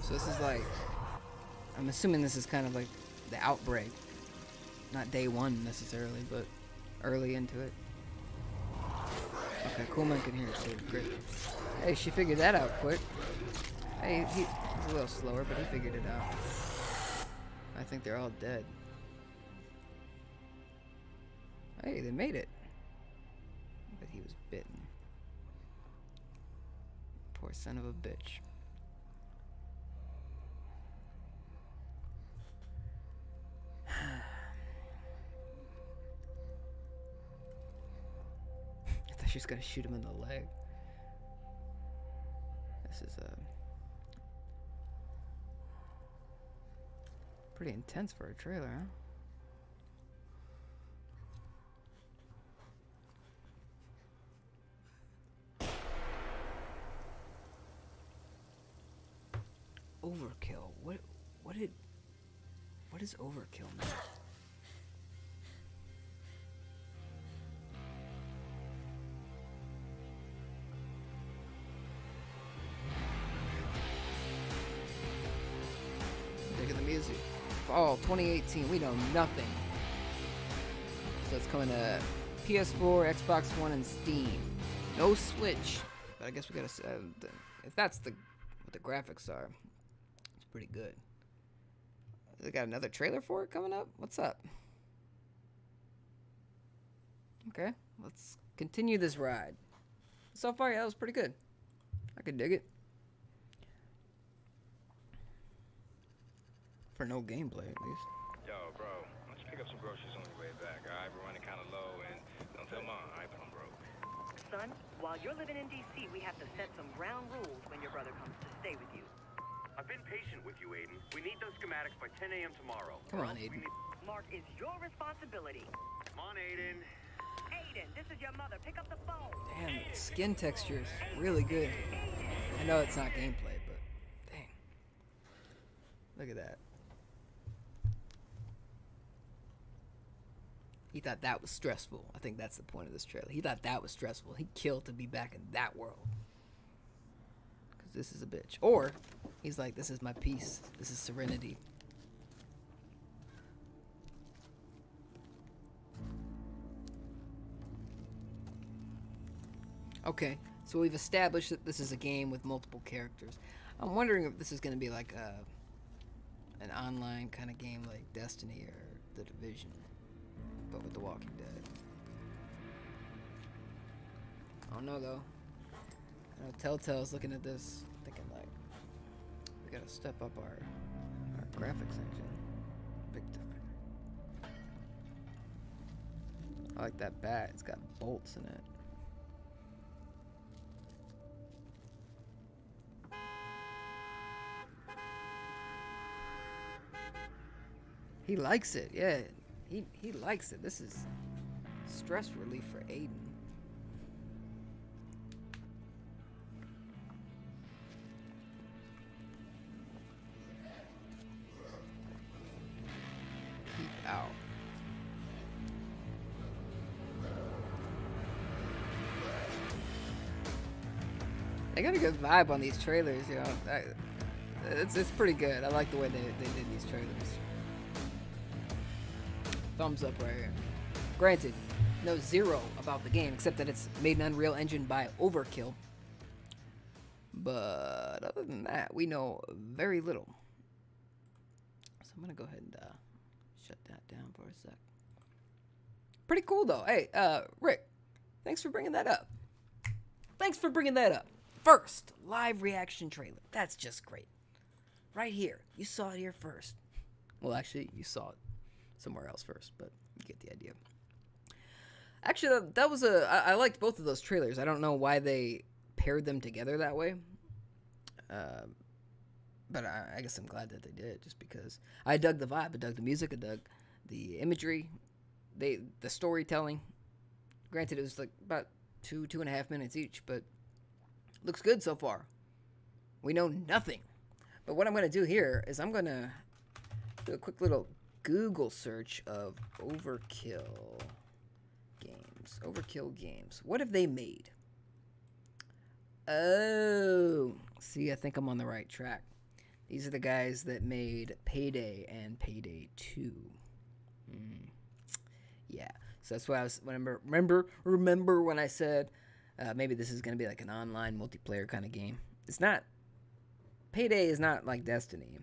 So this is like, I'm assuming this is kind of like the outbreak. Not day one necessarily, but early into it. Okay, Coolman can hear it too. Great. Hey, she figured that out quick. Hey, he's a little slower, but he figured it out. I think they're all dead. Hey, they made it. But he was bitten. Poor son of a bitch. She's gonna shoot him in the leg. This is pretty intense for a trailer, huh? Overkill. What is overkill mean? Music. Fall 2018. We know nothing. So it's coming to PS4, Xbox One, and Steam. No Switch. But I guess we gotta. If that's what the graphics are, it's pretty good. They got another trailer for it coming up. What's up? Okay, let's continue this ride. So far, yeah, that was pretty good. I could dig it. For no gameplay, at least. Yo, bro, why don't you pick up some groceries on your way back, alright? We're running kind of low, and don't tell Mom, alright, but I'm broke. Son, while you're living in D.C., we have to set some ground rules when your brother comes to stay with you. I've been patient with you, Aiden. We need those schematics by 10 a.m. tomorrow. Come on, Aiden. Mark, it's your responsibility. Come on, Aiden. Aiden, this is your mother. Pick up the phone. Damn, the skin texture is really good. I know it's not gameplay, but dang. Look at that. He thought that was stressful. I think that's the point of this trailer. He thought that was stressful. He'd kill to be back in that world. Because this is a bitch. Or, he's like, this is my peace. This is serenity. Okay, so we've established that this is a game with multiple characters. I'm wondering if this is going to be like an online kind of game like Destiny or The Division. But with The Walking Dead. I don't know though. I know Telltale's looking at this, thinking like, we gotta step up our graphics engine big time. I like that bat. It's got bolts in it. He likes it, yeah. He likes it. This is stress relief for Aiden. They got a good vibe on these trailers, you know. It's pretty good. I like the way they did these trailers. Thumbs up right here. Granted, know zero about the game except that it's made in Unreal Engine by Overkill. But other than that, we know very little. So I'm gonna go ahead and shut that down for a sec. Pretty cool though. Hey, Rick, thanks for bringing that up. Thanks for bringing that up. First live reaction trailer. That's just great. Right here. You saw it here first. Well, actually, you saw it somewhere else first, but you get the idea. Actually, that was I liked both of those trailers. I don't know why they paired them together that way. But I guess I'm glad that they did, just because I dug the vibe, I dug the music, I dug the imagery, the storytelling. Granted, it was like about 2.5 minutes each, but looks good so far. We know nothing. But what I'm going to do here is I'm going to do a quick little Google search of Overkill games. Overkill games. What have they made? Oh, see, I think I'm on the right track. These are the guys that made Payday and Payday 2. Yeah, so that's why I was remember when I said maybe this is gonna be like an online multiplayer kind of game. It's not. Payday is not like Destiny,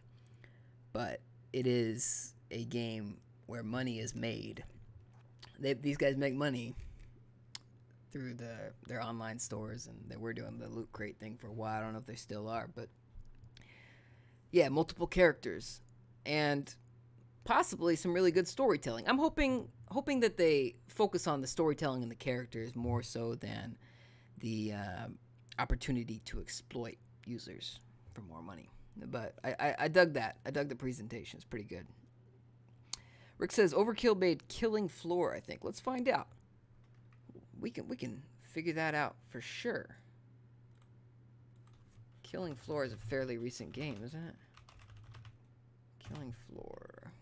but it is a game where money is made. These guys make money through their online stores, and they were doing the loot crate thing for a while. I don't know if they still are, but yeah, multiple characters and possibly some really good storytelling. I'm hoping that they focus on the storytelling and the characters more so than the opportunity to exploit users for more money. But I dug that. I dug the presentation. It's pretty good. Rick says Overkill made Killing Floor, I think. Let's find out. We can figure that out for sure. Killing Floor is a fairly recent game, isn't it? Killing Floor.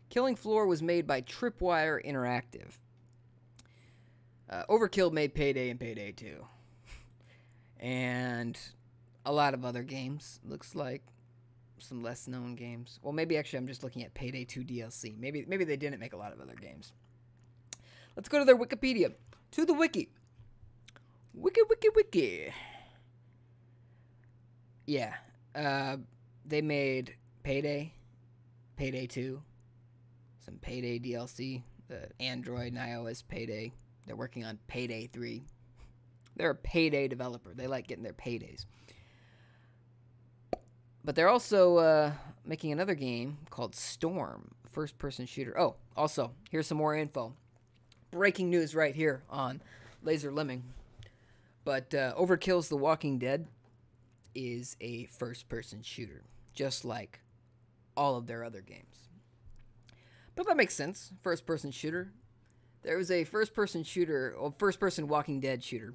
Killing Floor was made by Tripwire Interactive. Overkill made Payday and Payday 2. And a lot of other games, looks like. Some less known games. Well, maybe actually I'm just looking at Payday 2 DLC. Maybe they didn't make a lot of other games. Let's go to their Wikipedia. To the wiki. Wiki. Yeah. They made Payday, Payday 2, some Payday DLC, the Android and iOS Payday. They're working on Payday 3. They're a Payday developer. They like getting their paydays. But they're also making another game called Storm, first-person shooter. Oh, also, here's some more info. Breaking news right here on Laser Lemming. But Overkill's The Walking Dead is a first-person shooter, just like all of their other games. But that makes sense. First-person shooter. There was a first-person shooter, or first-person Walking Dead shooter.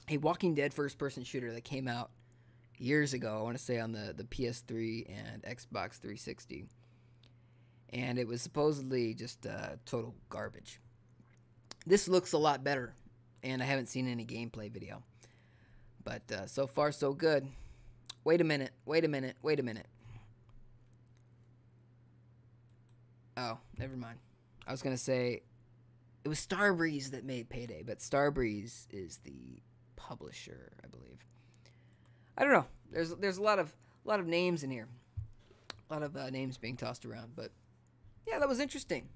A Walking Dead first-person shooter that came out years ago, I want to say on the PS3 and Xbox 360. And it was supposedly just total garbage. This looks a lot better, and I haven't seen any gameplay video. But so far, so good. Wait a minute. Oh, never mind. I was going to say it was Starbreeze that made Payday, but Starbreeze is the publisher, I believe. I don't know. There's a lot of names in here. A lot of names being tossed around, but yeah, that was interesting.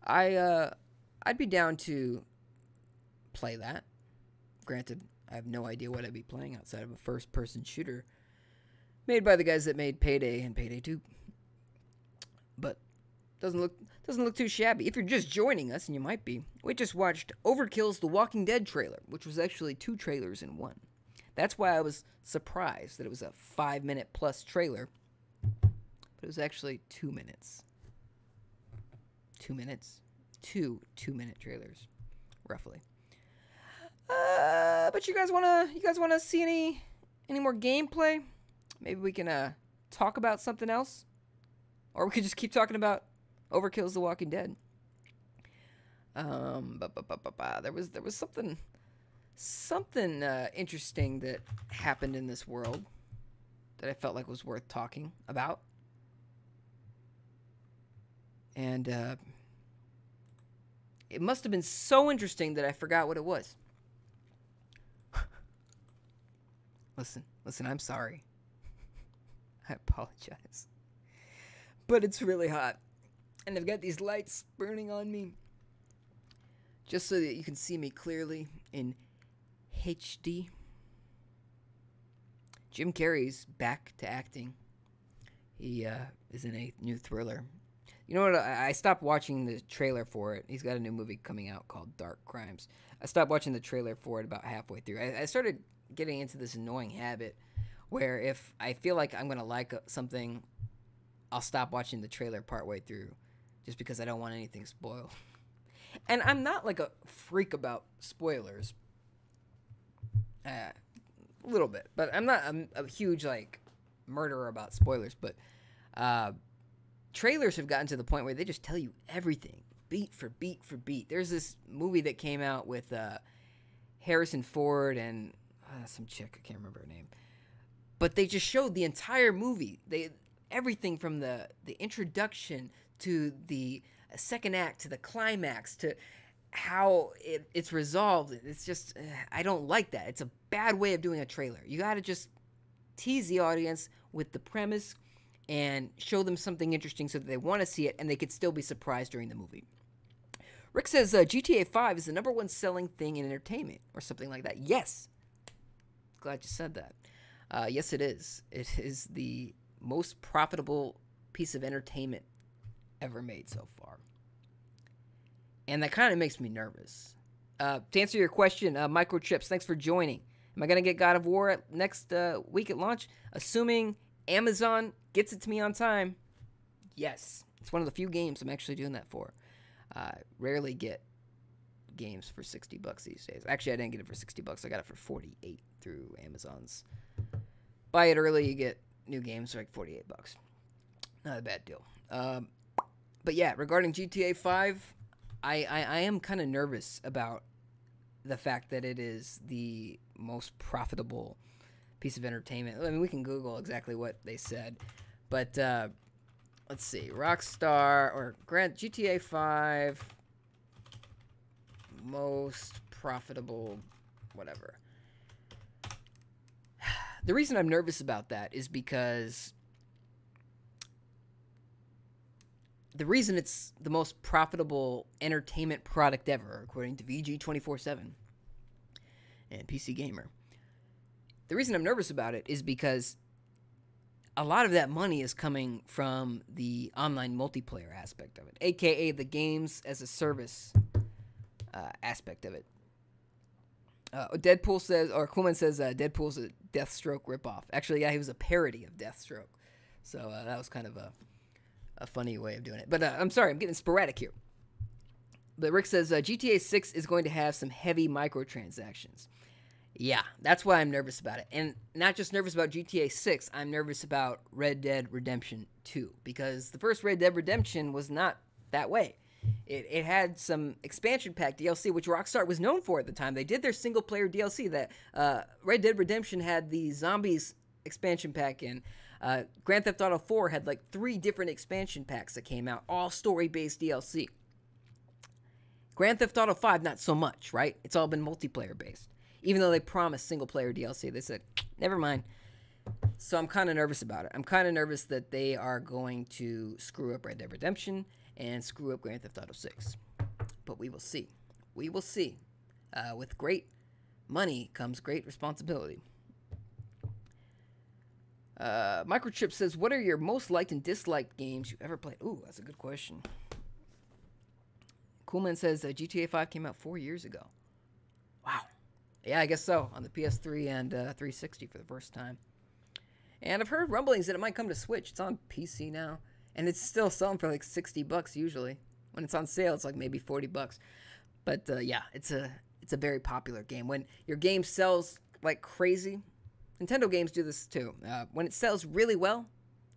I'd be down to play that. Granted, I have no idea what I'd be playing outside of a first-person shooter made by the guys that made Payday and Payday 2. But doesn't look too shabby. If you're just joining us, and you might be, we just watched Overkill's The Walking Dead trailer, which was actually 2 trailers in one. That's why I was surprised that it was a 5-minute plus trailer, but it was actually 2 minutes. 2 minutes? 2 2-minute trailers, roughly. But you guys wanna see any more gameplay? Maybe we can talk about something else, or we could just keep talking about Overkill's The Walking Dead. There was something interesting that happened in this world that I felt like was worth talking about. And it must have been so interesting that I forgot what it was. Listen, I'm sorry. I apologize. But it's really hot. And I've got these lights burning on me. Just so that you can see me clearly in HD. Jim Carrey's back to acting. He is in a new thriller. You know what? I stopped watching the trailer for it. He's got a new movie coming out called Dark Crimes. I stopped watching the trailer for it about halfway through. I started getting into this annoying habit where if I feel like I'm going to like something, I'll stop watching the trailer partway through just because I don't want anything spoiled. And I'm not like a freak about spoilers. A little bit. But I'm a huge like murderer about spoilers. But trailers have gotten to the point where they just tell you everything. Beat for beat for beat. There's this movie that came out with Harrison Ford and some chick. I can't remember her name. But they just showed the entire movie. Everything from the introduction to the second act to the climax to how it's resolved. It's just, I don't like that. It's a bad way of doing a trailer. You got to just tease the audience with the premise and show them something interesting so that they want to see it and they could still be surprised during the movie. Rick says GTA 5 is the #1 selling thing in entertainment or something like that. Yes. Glad you said that. Yes, it is. It is the most profitable piece of entertainment ever made so far. And that kind of makes me nervous. To answer your question, Microchips, thanks for joining. Am I going to get God of War next week at launch? Assuming Amazon gets it to me on time, yes. It's one of the few games I'm actually doing that for. Rarely get games for $60 these days. Actually, I didn't get it for $60. I got it for $48 through Amazon's. Buy it early, you get new games for like $48. Not a bad deal. But yeah, regarding GTA 5, I am kind of nervous about the fact that it is the most profitable piece of entertainment. I mean, we can Google exactly what they said. But let's see. Rockstar or GTA 5 most profitable whatever. The reason I'm nervous about that is because the reason it's the most profitable entertainment product ever, according to VG247 and PC Gamer, the reason I'm nervous about it is because a lot of that money is coming from the online multiplayer aspect of it, aka the games as a service aspect of it. Deadpool says, or Coolman says, Deadpool's a Deathstroke ripoff. Actually, yeah, he was a parody of Deathstroke. So that was kind of a funny way of doing it. But I'm sorry, I'm getting sporadic here. But Rick says, GTA 6 is going to have some heavy microtransactions. Yeah, that's why I'm nervous about it. And not just nervous about GTA 6, I'm nervous about Red Dead Redemption 2. Because the first Red Dead Redemption was not that way. It had some expansion pack DLC, which Rockstar was known for at the time. They did their single-player DLC. That Red Dead Redemption had the Zombies expansion pack in. Grand Theft Auto 4 had like 3 different expansion packs that came out, all story-based DLC. Grand Theft Auto 5, not so much, right? It's all been multiplayer-based. Even though they promised single-player DLC, they said, never mind. So I'm kind of nervous about it. I'm kind of nervous that they are going to screw up Red Dead Redemption and screw up Grand Theft Auto 6. But we will see. We will see. With great money comes great responsibility. Microchip says, what are your most liked and disliked games you ever played? Ooh, that's a good question. Coolman says GTA 5 came out 4 years ago. Wow. Yeah, I guess so. On the PS3 and 360 for the first time. And I've heard rumblings that it might come to Switch. It's on PC now. And it's still selling for like $60 usually. When it's on sale, it's like maybe $40. But yeah, it's a very popular game. When your game sells like crazy, Nintendo games do this too. When it sells really well,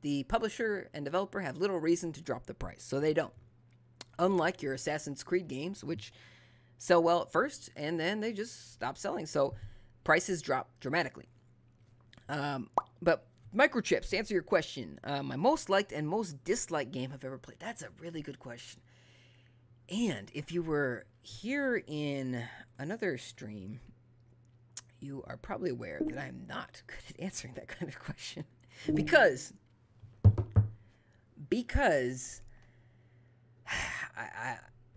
the publisher and developer have little reason to drop the price. So they don't. Unlike your Assassin's Creed games, which sell well at first and then they just stop selling. So prices drop dramatically. But microchips, to answer your question, my most liked and most disliked game I've ever played. That's a really good question. And if you were here in another stream, you are probably aware that I'm not good at answering that kind of question. Because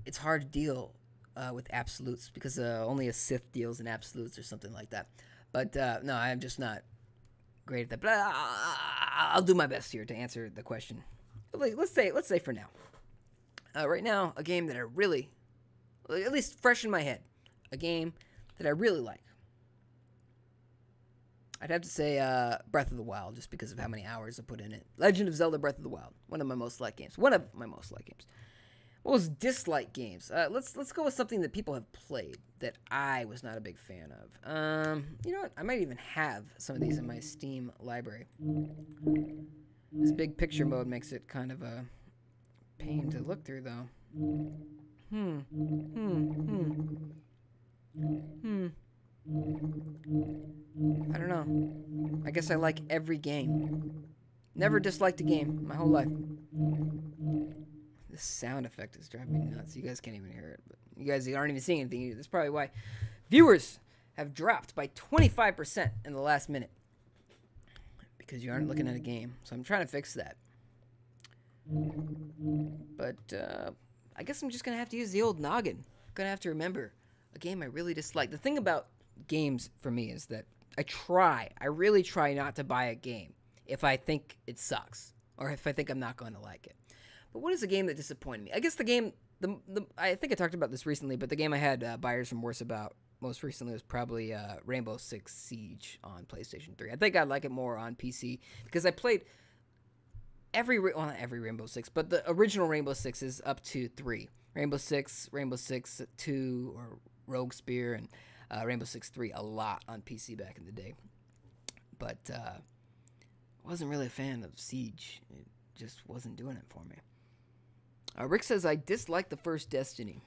it's hard to deal with absolutes, because only a Sith deals in absolutes or something like that. But no, I'm just not great at that. But I'll do my best here to answer the question. Let's say for now. Right now, a game that I really, at least fresh in my head, a game that I really like. I'd have to say Breath of the Wild, just because of how many hours I put in it. Legend of Zelda Breath of the Wild, one of my most liked games. Most disliked games. Let's go with something that people have played that I was not a big fan of. You know what? I might even have some of these in my Steam library. This big picture mode makes it kind of a pain to look through, though. I don't know. I guess I like every game. Never disliked a game my whole life. This sound effect is driving me nuts. You guys can't even hear it, but you guys aren't even seeing anything either. That's probably why viewers have dropped by 25% in the last minute, because you aren't looking at a game. So I'm trying to fix that. But I guess I'm just gonna have to use the old noggin. I'm gonna have to remember a game I really dislike. The thing about games for me is that I really try not to buy a game if I think it sucks, or if I think I'm not going to like it. But what is a game that disappointed me? I guess the game, I think I talked about this recently, but the game I had buyer's remorse about most recently was probably Rainbow Six Siege on PlayStation 3. I think I'd like it more on PC, because I played not every Rainbow Six, but the original Rainbow Six is up to 3. Rainbow Six 2, or Rogue Spear, and Rainbow Six 3 a lot on PC back in the day. But I wasn't really a fan of Siege. It just wasn't doing it for me. Rick says, I dislike the first Destiny.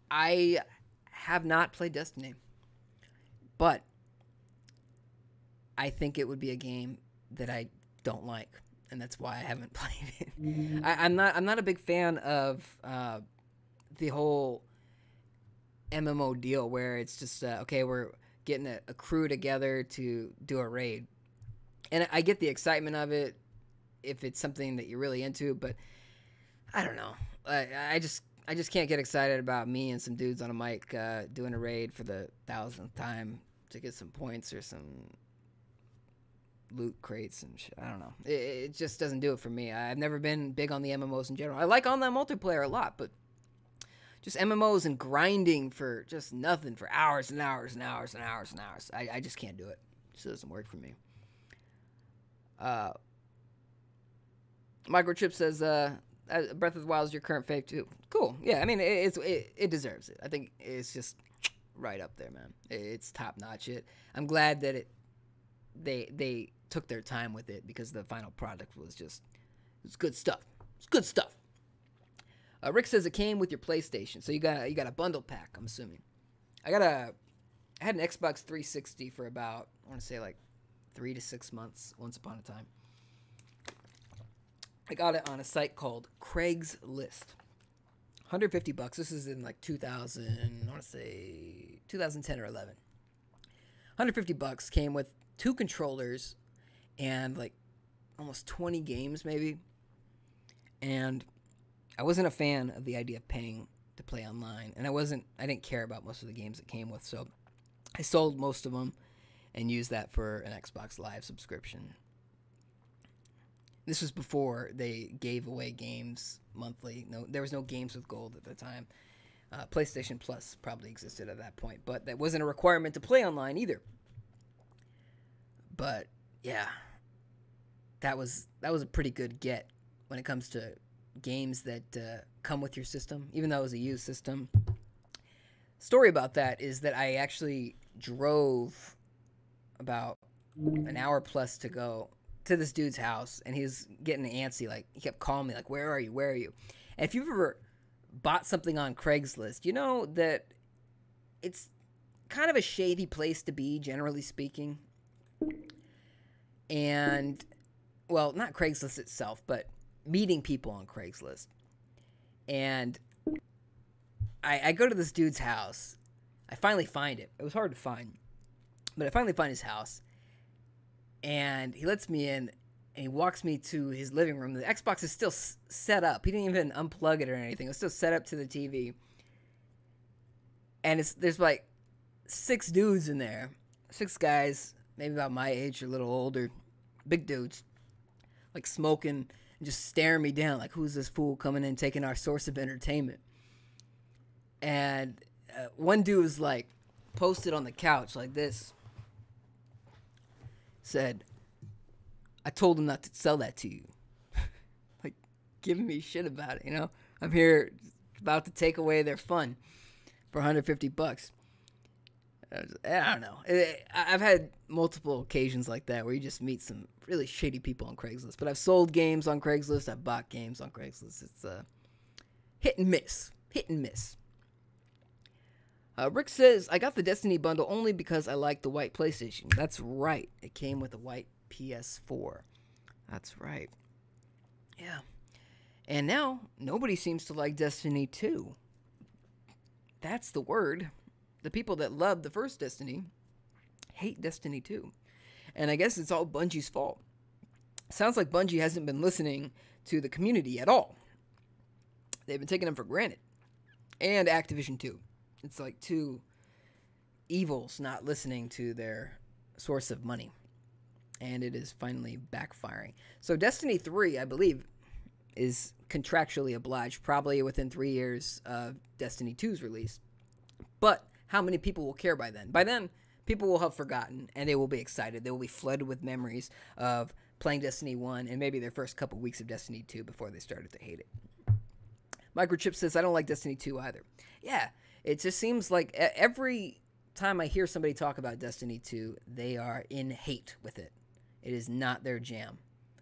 I have not played Destiny, but I think it would be a game that I don't like, and that's why I haven't played it. I'm not a big fan of the whole MMO deal where it's just okay, we're getting a crew together to do a raid, and I get the excitement of it if it's something that you're really into, but I don't know. I just can't get excited about me and some dudes on a mic doing a raid for the 1000th time to get some points or some loot crates and shit. I don't know. It just doesn't do it for me. I've never been big on the MMOs in general. I like online multiplayer a lot, but just MMOs and grinding for just nothing for hours and hours and hours and hours and hours. I just can't do it. It just doesn't work for me. Microchip says, Breath of the Wild is your current fave too. Cool. Yeah, I mean, it deserves it. I think it's just right up there, man. It's top notch. I'm glad that they took their time with it, because the final product was good stuff. It's good stuff. Rick says it came with your PlayStation, so you got a bundle pack, I'm assuming. I had an Xbox 360 for about, I want to say, like 3 to 6 months once upon a time. I got it on a site called Craigslist. $150. This is in like 2000, I want to say 2010 or 11. $150 came with 2 controllers and like almost 20 games maybe. And I wasn't a fan of the idea of paying to play online, and I didn't care about most of the games it came with, so I sold most of them and used that for an Xbox Live subscription. This was before they gave away games monthly. No, there was no games with gold at the time. PlayStation Plus probably existed at that point, but that wasn't a requirement to play online either. But yeah, that was a pretty good get when it comes to games that come with your system, even though it was a used system. Story about that is that I actually drove about an hour plus to go to this dude's house, and he was getting antsy. Like, he kept calling me, like, where are you? And if you've ever bought something on Craigslist, you know that it's kind of a shady place to be, generally speaking. And, well, not Craigslist itself, but meeting people on Craigslist. And I go to this dude's house. I finally find it. It was hard to find. But I finally find his house. And he lets me in, and he walks me to his living room. The Xbox is still set up. He didn't even unplug it or anything. It was still set up to the TV. And there's like 6 dudes in there. 6 guys, maybe about my age or a little older. Big dudes. Like smoking and just staring me down. Like, who's this fool coming in taking our source of entertainment? And one dude was like posted on the couch like this. Said, I told him not to sell that to you. Like, giving me shit about it, you know? I'm here about to take away their fun for $150. I don't know. I've had multiple occasions like that where you just meet some really shady people on Craigslist. But I've sold games on Craigslist. I've bought games on Craigslist. It's hit and miss. Hit and miss. Rick says, I got the Destiny bundle only because I like the white PlayStation. That's right. It came with a white PS4. That's right. Yeah. And now, nobody seems to like Destiny 2. That's the word. The people that loved the first Destiny hate Destiny 2. And I guess it's all Bungie's fault. Sounds like Bungie hasn't been listening to the community at all. They've been taking them for granted. And Activision too. It's like 2 evils not listening to their source of money. And it is finally backfiring. So Destiny 3, I believe, is contractually obliged probably within 3 years of Destiny 2's release. But how many people will care by then? By then, people will have forgotten, and they will be excited. They will be flooded with memories of playing Destiny 1 and maybe their first couple weeks of Destiny 2 before they started to hate it. Microchip says, I don't like Destiny 2 either. Yeah, it just seems like every time I hear somebody talk about Destiny 2, they are in hate with it. It is not their jam.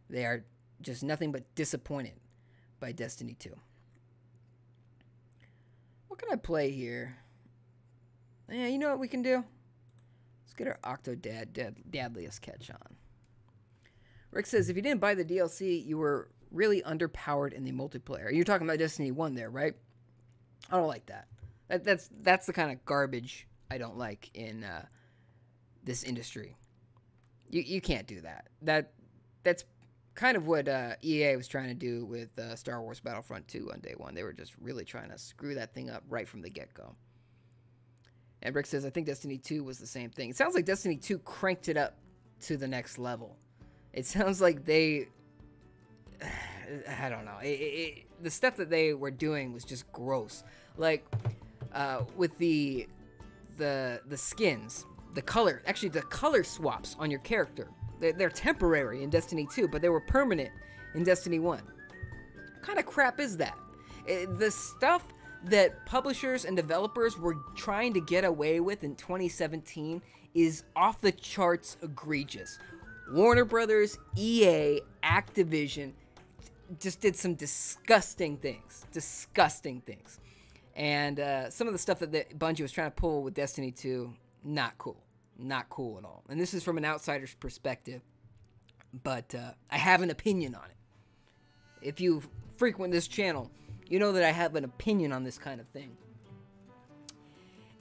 They are just nothing but disappointed by Destiny 2. What can I play here? Yeah, you know what we can do? Let's get our Dadliest catch on. Rick says, if you didn't buy the DLC, you were really underpowered in the multiplayer. You're talking about Destiny 1 there, right? I don't like that. That's the kind of garbage I don't like in this industry. You can't do that. That's kind of what EA was trying to do with Star Wars Battlefront 2 on day one. They were just really trying to screw that thing up right from the get-go. And Rick says, I think Destiny 2 was the same thing. It sounds like Destiny 2 cranked it up to the next level. It sounds like they... I don't know. The stuff that they were doing was just gross. Like, with the skins, the color swaps on your character. They're temporary in Destiny 2, but they were permanent in Destiny 1. What kind of crap is that? The stuff that publishers and developers were trying to get away with in 2017 is off the charts egregious. Warner Brothers, EA, Activision just did some disgusting things. And some of the stuff that Bungie was trying to pull with Destiny 2, not cool. Not cool at all. And this is from an outsider's perspective, but I have an opinion on it. If you frequent this channel, you know that I have an opinion on this kind of thing.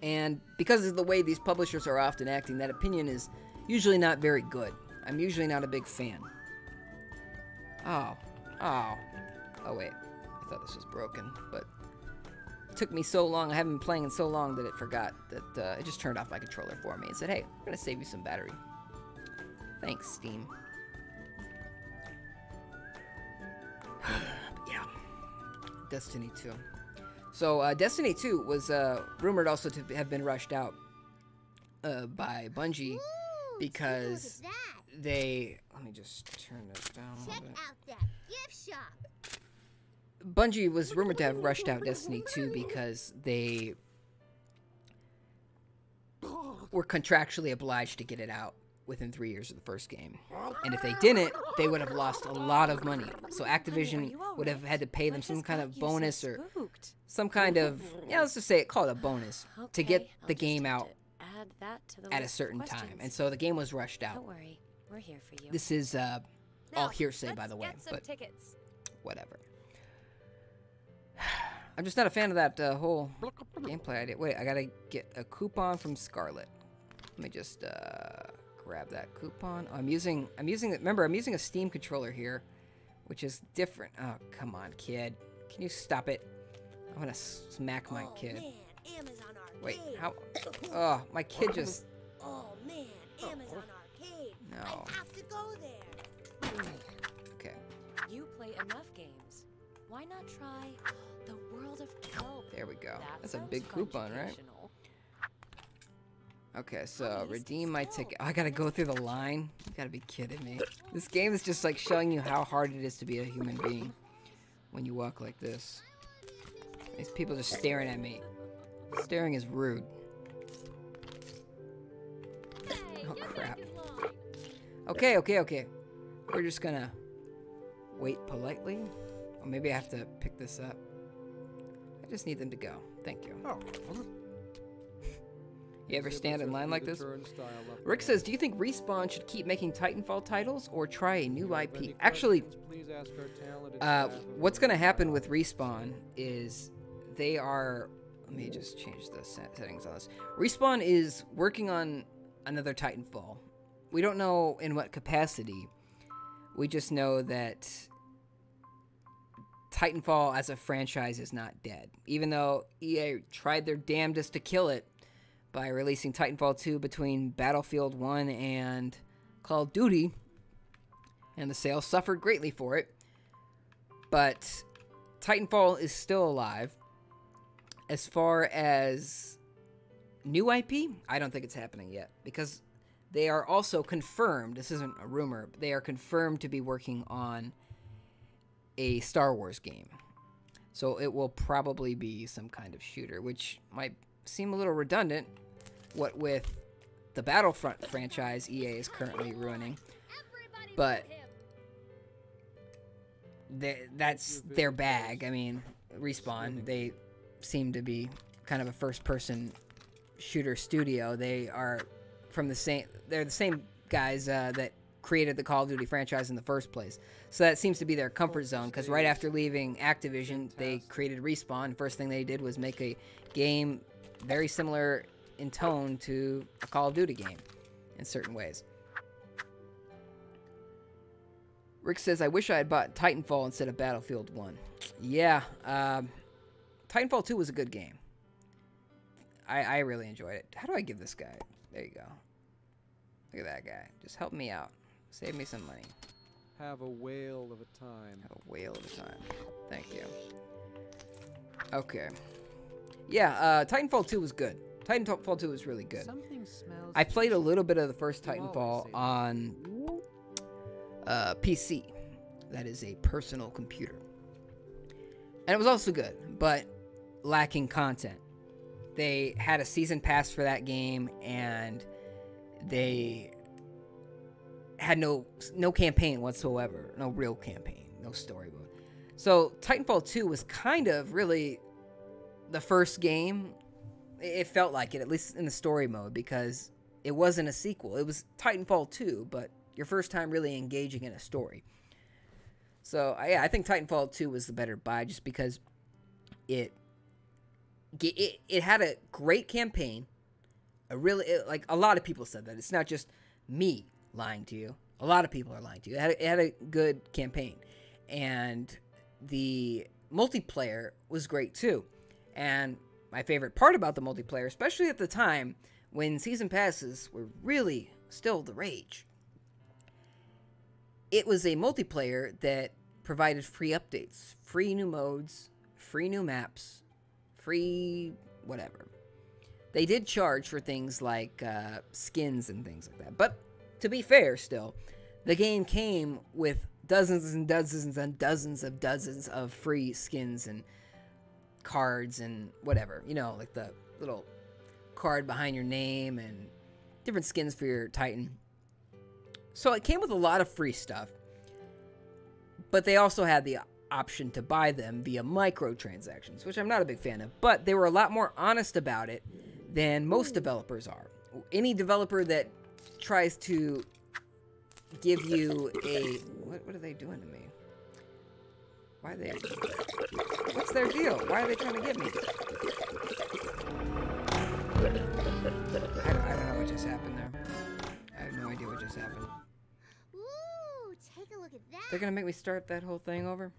And because of the way these publishers are often acting, that opinion is usually not very good. I'm usually not a big fan. Oh, wait. I thought this was broken, but it took me so long. I haven't been playing in so long that it forgot that it just turned off my controller for me and said, hey, I'm going to save you some battery. Thanks, Steam. Yeah. Destiny 2. So, Destiny 2 was rumored also to have been rushed out by Bungie because they... Let me just turn this down a little bit. Check out that gift shop. Bungie was rumored to have rushed out Destiny 2 because they were contractually obliged to get it out within 3 years of the first game. And if they didn't, they would have lost a lot of money. So Activision would have had to pay them some kind of bonus or some kind of, yeah, let's just say it, call it a bonus to get the game out at a certain time. And so the game was rushed out. Don't worry, we're here for you. This is all hearsay, by the way, but tickets. whatever. I'm just not a fan of that whole gameplay idea. Wait, I gotta get a coupon from Scarlet. Let me just grab that coupon. Oh, I'm using remember, I'm using a Steam controller here, which is different. Oh, come on, kid. Can you stop it? I'm gonna smack my kid. Man, Amazon Wait, Arcade. how? Oh, my kid just... Oh man, Amazon Arcade. No. I have to go there. Okay. You play enough games. Why not try the world of kelp? There we go. That That's a sounds big fun coupon, right? educational. Okay, so redeem my ticket. Oh, I gotta go through the line? You gotta be kidding me. This game is just like showing you how hard it is to be a human being when you walk like this. These people just staring at me. Staring is rude. Oh, crap. Okay. We're just gonna wait politely. Or maybe I have to pick this up. I just need them to go. Thank you. Oh, You ever stand in line like this? Rick says, do you think Respawn should keep making Titanfall titles or try a new IP? Actually, what's going to happen with Respawn is they are... Let me just change the settings on this. Respawn is working on another Titanfall. We don't know in what capacity. We just know that Titanfall as a franchise is not dead. Even though EA tried their damnedest to kill it by releasing Titanfall 2 between Battlefield 1 and Call of Duty, and the sales suffered greatly for it. But Titanfall is still alive. As far as new IP, I don't think it's happening yet, because they are also confirmed, this isn't a rumor, but they are confirmed to be working on a Star Wars game. So it will probably be some kind of shooter, which might seem a little redundant, what with the Battlefront franchise EA is currently ruining. But that's their bag. I mean, Respawn, they seem to be kind of a first-person shooter studio. They are from the same... They're the same guys that created the Call of Duty franchise in the first place. So that seems to be their comfort zone, because right after leaving Activision, they created Respawn. First thing they did was make a game very similar in tone to a Call of Duty game in certain ways. Rick says, I wish I had bought Titanfall instead of Battlefield 1. Yeah, Titanfall 2 was a good game. I really enjoyed it. How do I give this guy? There you go. Look at that guy. Just help me out. Save me some money. have a whale of a time. Have a whale of a time. Thank you. Okay. Yeah, Titanfall 2 was good. Titanfall 2 was really good. Something smells. I played a little bit of the first Titanfall on PC. That is a personal computer. And it was also good, but lacking content. They had a season pass for that game, and they had no campaign whatsoever. No real campaign. No story mode. So Titanfall 2 was kind of really the first game. It felt like it, at least in the story mode, because it wasn't a sequel. It was Titanfall 2, but your first time really engaging in a story. So, yeah, I think Titanfall 2 was the better buy, just because it had a great campaign. Like, a lot of people said that. It's not just me lying to you. A lot of people are lying to you. It had a good campaign. And the multiplayer was great, too. And my favorite part about the multiplayer, especially at the time when season passes were really still the rage, it was a multiplayer that provided free updates, free new modes, free new maps, free whatever. They did charge for things like skins and things like that. But to be fair still, the game came with dozens and dozens and dozens of free skins and cards and whatever. You know, like the little card behind your name and different skins for your Titan. So it came with a lot of free stuff, but they also had the option to buy them via microtransactions, which I'm not a big fan of, but they were a lot more honest about it than most developers are. Any developer that tries to give you a... What are they doing to me? Why are they... What's their deal? Why are they trying to get me? I don't know what just happened there. I have no idea what just happened. Ooh, take a look at that. They're gonna make me start that whole thing over?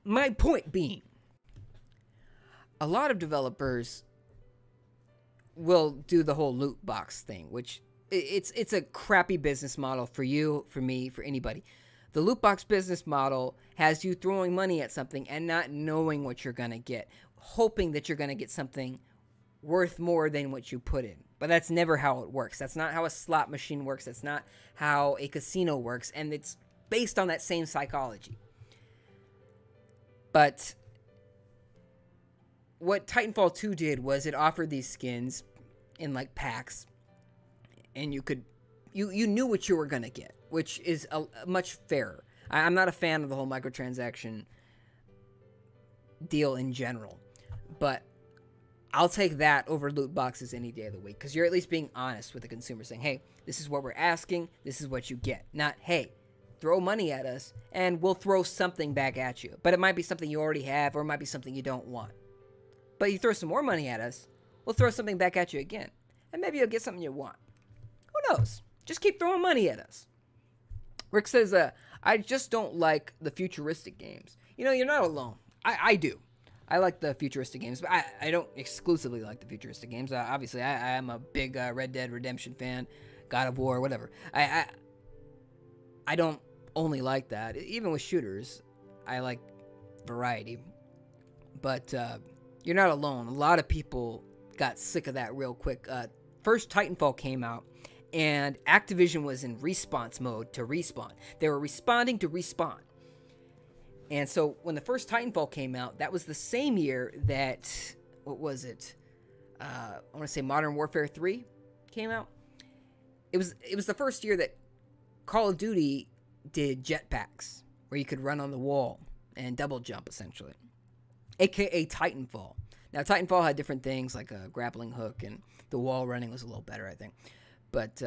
My point being, a lot of developers will do the whole loot box thing, which it's a crappy business model for you, for me, for anybody. The loot box business model has you throwing money at something and not knowing what you're gonna get, hoping that you're gonna get something worth more than what you put in. But that's never how it works. That's not how a slot machine works. That's not how a casino works. And it's based on that same psychology. But what Titanfall 2 did was it offered these skins in like packs. And you knew what you were going to get, which is a much fairer. I'm not a fan of the whole microtransaction deal in general. But I'll take that over loot boxes any day of the week, because you're at least being honest with the consumer, saying, hey, this is what we're asking, this is what you get. Not, hey, throw money at us, and we'll throw something back at you. But it might be something you already have, or it might be something you don't want. But you throw some more money at us, we'll throw something back at you again. And maybe you'll get something you want. Who knows? Just keep throwing money at us. Rick says, I just don't like the futuristic games. You know, you're not alone. I do. I like the futuristic games, but I don't exclusively like the futuristic games. Obviously, I am a big Red Dead Redemption fan, God of War, whatever. I don't only like that. Even with shooters, I like variety. But you're not alone. A lot of people got sick of that real quick. First Titanfall came out, and Activision was in response mode to Respawn. They were responding to Respawn. And so when the first Titanfall came out, that was the same year that, what was it? I want to say Modern Warfare 3 came out. It was the first year that Call of Duty did jetpacks, where you could run on the wall and double jump, essentially. AKA Titanfall. Now, Titanfall had different things, like a grappling hook, and the wall running was a little better, I think. But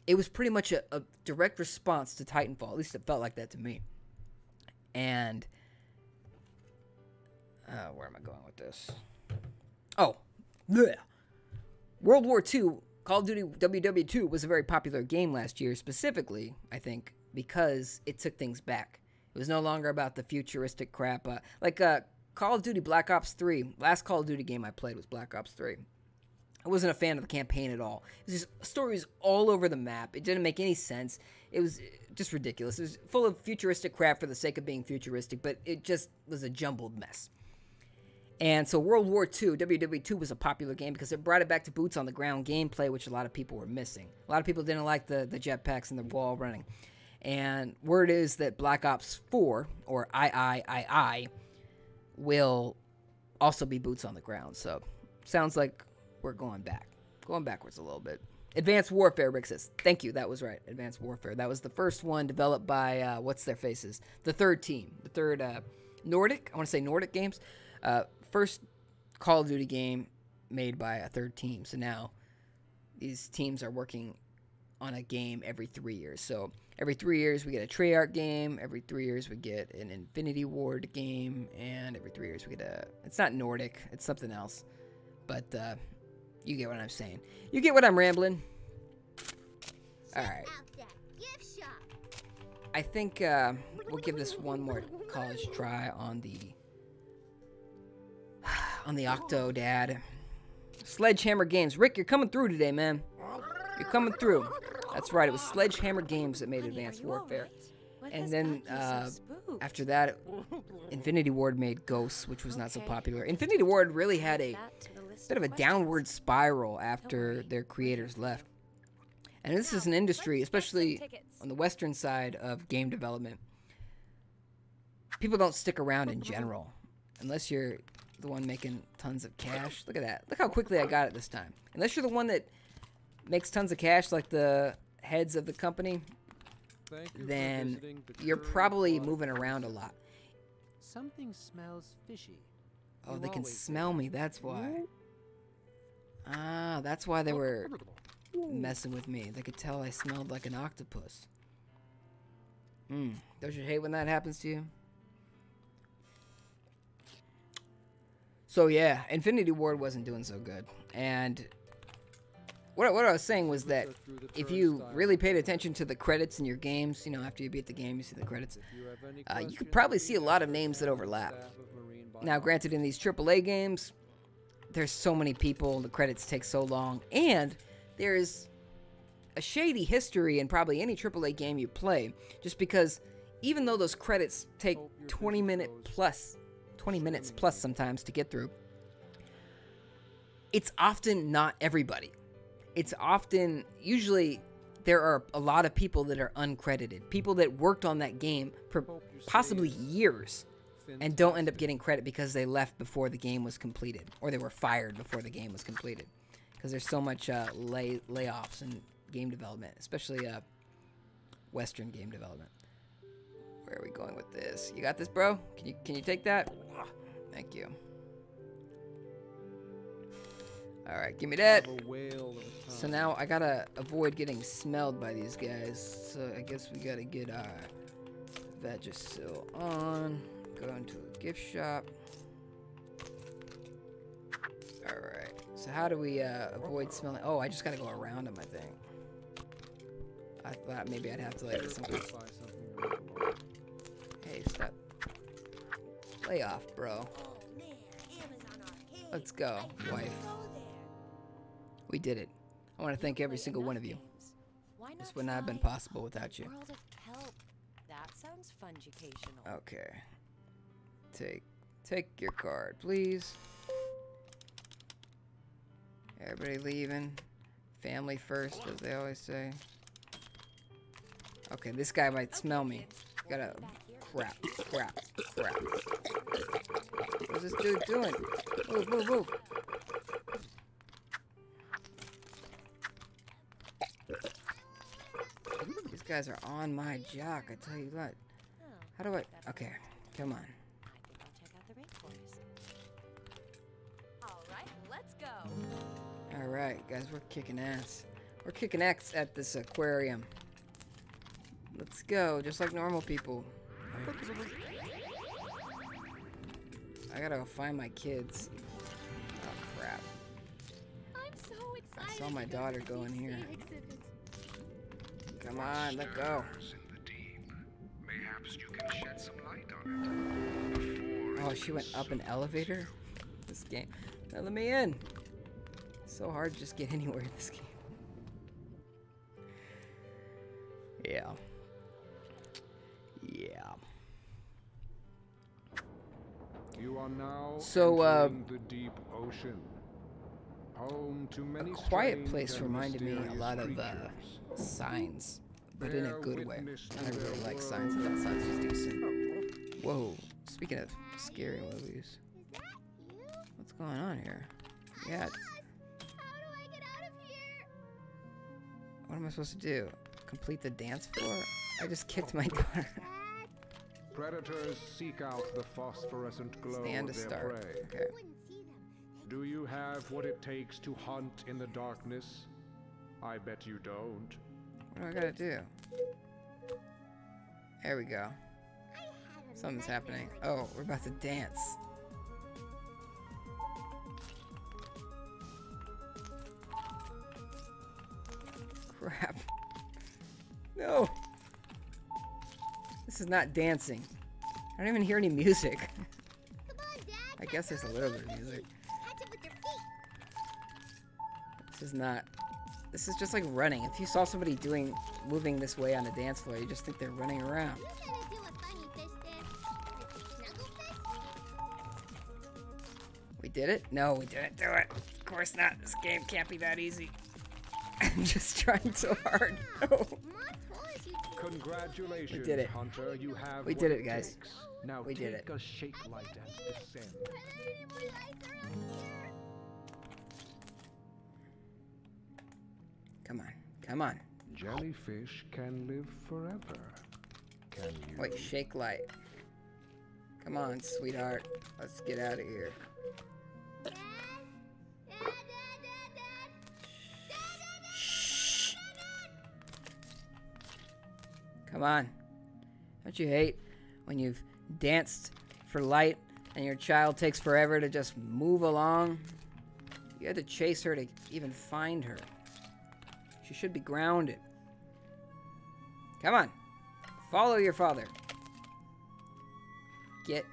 it was pretty much a direct response to Titanfall. At least it felt like that to me. And where am I going with this? Oh, bleh. World War II, Call of Duty WW2 was a very popular game last year, specifically, I think, because it took things back. It was no longer about the futuristic crap. Call of Duty Black Ops 3, last Call of Duty game I played was Black Ops 3. I wasn't a fan of the campaign at all. It was just stories all over the map. It didn't make any sense. It was just ridiculous. It was full of futuristic crap for the sake of being futuristic, but it just was a jumbled mess. And so World War II, WW2 was a popular game because it brought it back to boots on the ground gameplay, which a lot of people were missing. A lot of people didn't like the jetpacks and the wall running. And word is that Black Ops 4, or III, will also be boots on the ground. So sounds like we're going backwards a little bit. Advanced Warfare, Rick says. Thank you, that was right. Advanced Warfare. That was the first one developed by, what's their faces? The third team. The third, Nordic. I want to say Nordic Games. First Call of Duty game made by a third team. So now these teams are working on a game every 3 years. So every 3 years we get a Treyarch game. Every 3 years we get an Infinity Ward game. And every 3 years we get it's not Nordic. It's something else. But, you get what I'm saying. You get what I'm rambling. Alright. I think we'll give this one more college try on the Octodad. Sledgehammer Games. Rick, you're coming through today, man. You're coming through. That's right. It was Sledgehammer Games that made Advanced Warfare. And then after that, Infinity Ward made Ghosts, which was not so popular. Infinity Ward really had a bit of a downward spiral after their creators left. And this is an industry, especially on the western side of game development. People don't stick around in general, unless you're the one making tons of cash. Look at that. Look how quickly I got it this time. Unless you're the one that makes tons of cash like the heads of the company, Thank you for then visiting the you're Curry probably Aquatic moving around a Museum. lot. Something smells fishy. Oh, You they can always smell do. me. That's why. Ah, that's why they were messing with me. They could tell I smelled like an octopus. Don't you hate when that happens to you? So yeah, Infinity Ward wasn't doing so good. And what I was saying was that if you really paid attention to the credits in your games, you know, after you beat the game, you see the credits, you could probably see a lot of names that overlap. Now, granted, in these AAA games, there's so many people, the credits take so long, and there's a shady history in probably any AAA game you play, just because even though those credits take 20 minutes plus sometimes to get through, it's often not everybody. It's often, usually, there are a lot of people that are uncredited, people that worked on that game for possibly years, and don't end up getting credit because they left before the game was completed, or they were fired before the game was completed, because there's so much layoffs in game development, especially Western game development. Where are we going with this? You got this, bro? Can you take that? Thank you. All right, give me that. So now I gotta avoid getting smelled by these guys. So I guess we gotta get our Vagisil on. Go into a gift shop. Alright. So how do we avoid smelling? Oh, I just gotta go around them, I think. I thought maybe I'd have to like something. Hey, stop. Lay off, bro. Let's go, wife. We did it. I want to thank every single one of you. This would not have been possible without you. World of kelp. That sounds funjucational. Okay. Take your card, please. Everybody leaving. Family first, as they always say. Okay, this guy might smell me. Gotta... Crap. What's this dude doing? Move. These guys are on my jock, I tell you what. How do I... Okay, come on. I think I'll check out the rainforest. All right, let's go. All right, guys, we're kicking ass. We're kicking ass at this aquarium. Let's go, just like normal people. I gotta go find my kids. Oh, crap. I'm so excited. I saw my daughter go in here. Come on, let go. Perhaps you can shed some light on it. Oh, she went up an elevator? This game. Now let me in. It's so hard to just get anywhere in this game. Yeah. You are now So, entering the deep ocean. Home to many A Quiet strange Place and reminded me a mysterious lot of creatures. Signs, but in a Bear good way. witness to I don't really their like world. Signs. I thought Signs was decent. Whoa. Speaking of scary movies, Is that you? what's going on here? Yeah. How do I get out of here? What am I supposed to do? Complete the dance floor? I just kicked my daughter. Predators seek out the phosphorescent glow Stand to of their start. prey. Okay. I wouldn't see them. Do you have what it takes to hunt in the darkness? I bet you don't. What do I gotta do? There we go. I had a Something's nightmare happening. like Oh, we're about to dance. Crap. No. This is not dancing. I don't even hear any music. Come on, Dad. I guess there's a little bit of music. Catch up with your feet. This is not... This is just like running. If you saw somebody moving this way on a dance floor, you just think they're running around. You gotta do a funny fish there. Snuggle fish? We did it? No, we didn't do it. Of course not. This game can't be that easy. I'm just trying so hard. No. Mom told us you Congratulations, We did it. Hunter. You have We what did it, guys. takes. Now We did take a shake light and descend. Are there any more lights around here? Come on. Jellyfish can live forever. Can you? Wait, shake light. Come on, sweetheart. Let's get out of here. Dad? Dad, Dad, Dad, Dad. Dad, Shh. Come on. Don't you hate when you've danced for light and your child takes forever to just move along? You had to chase her to even find her. She should be grounded. Come on. Follow your father. Get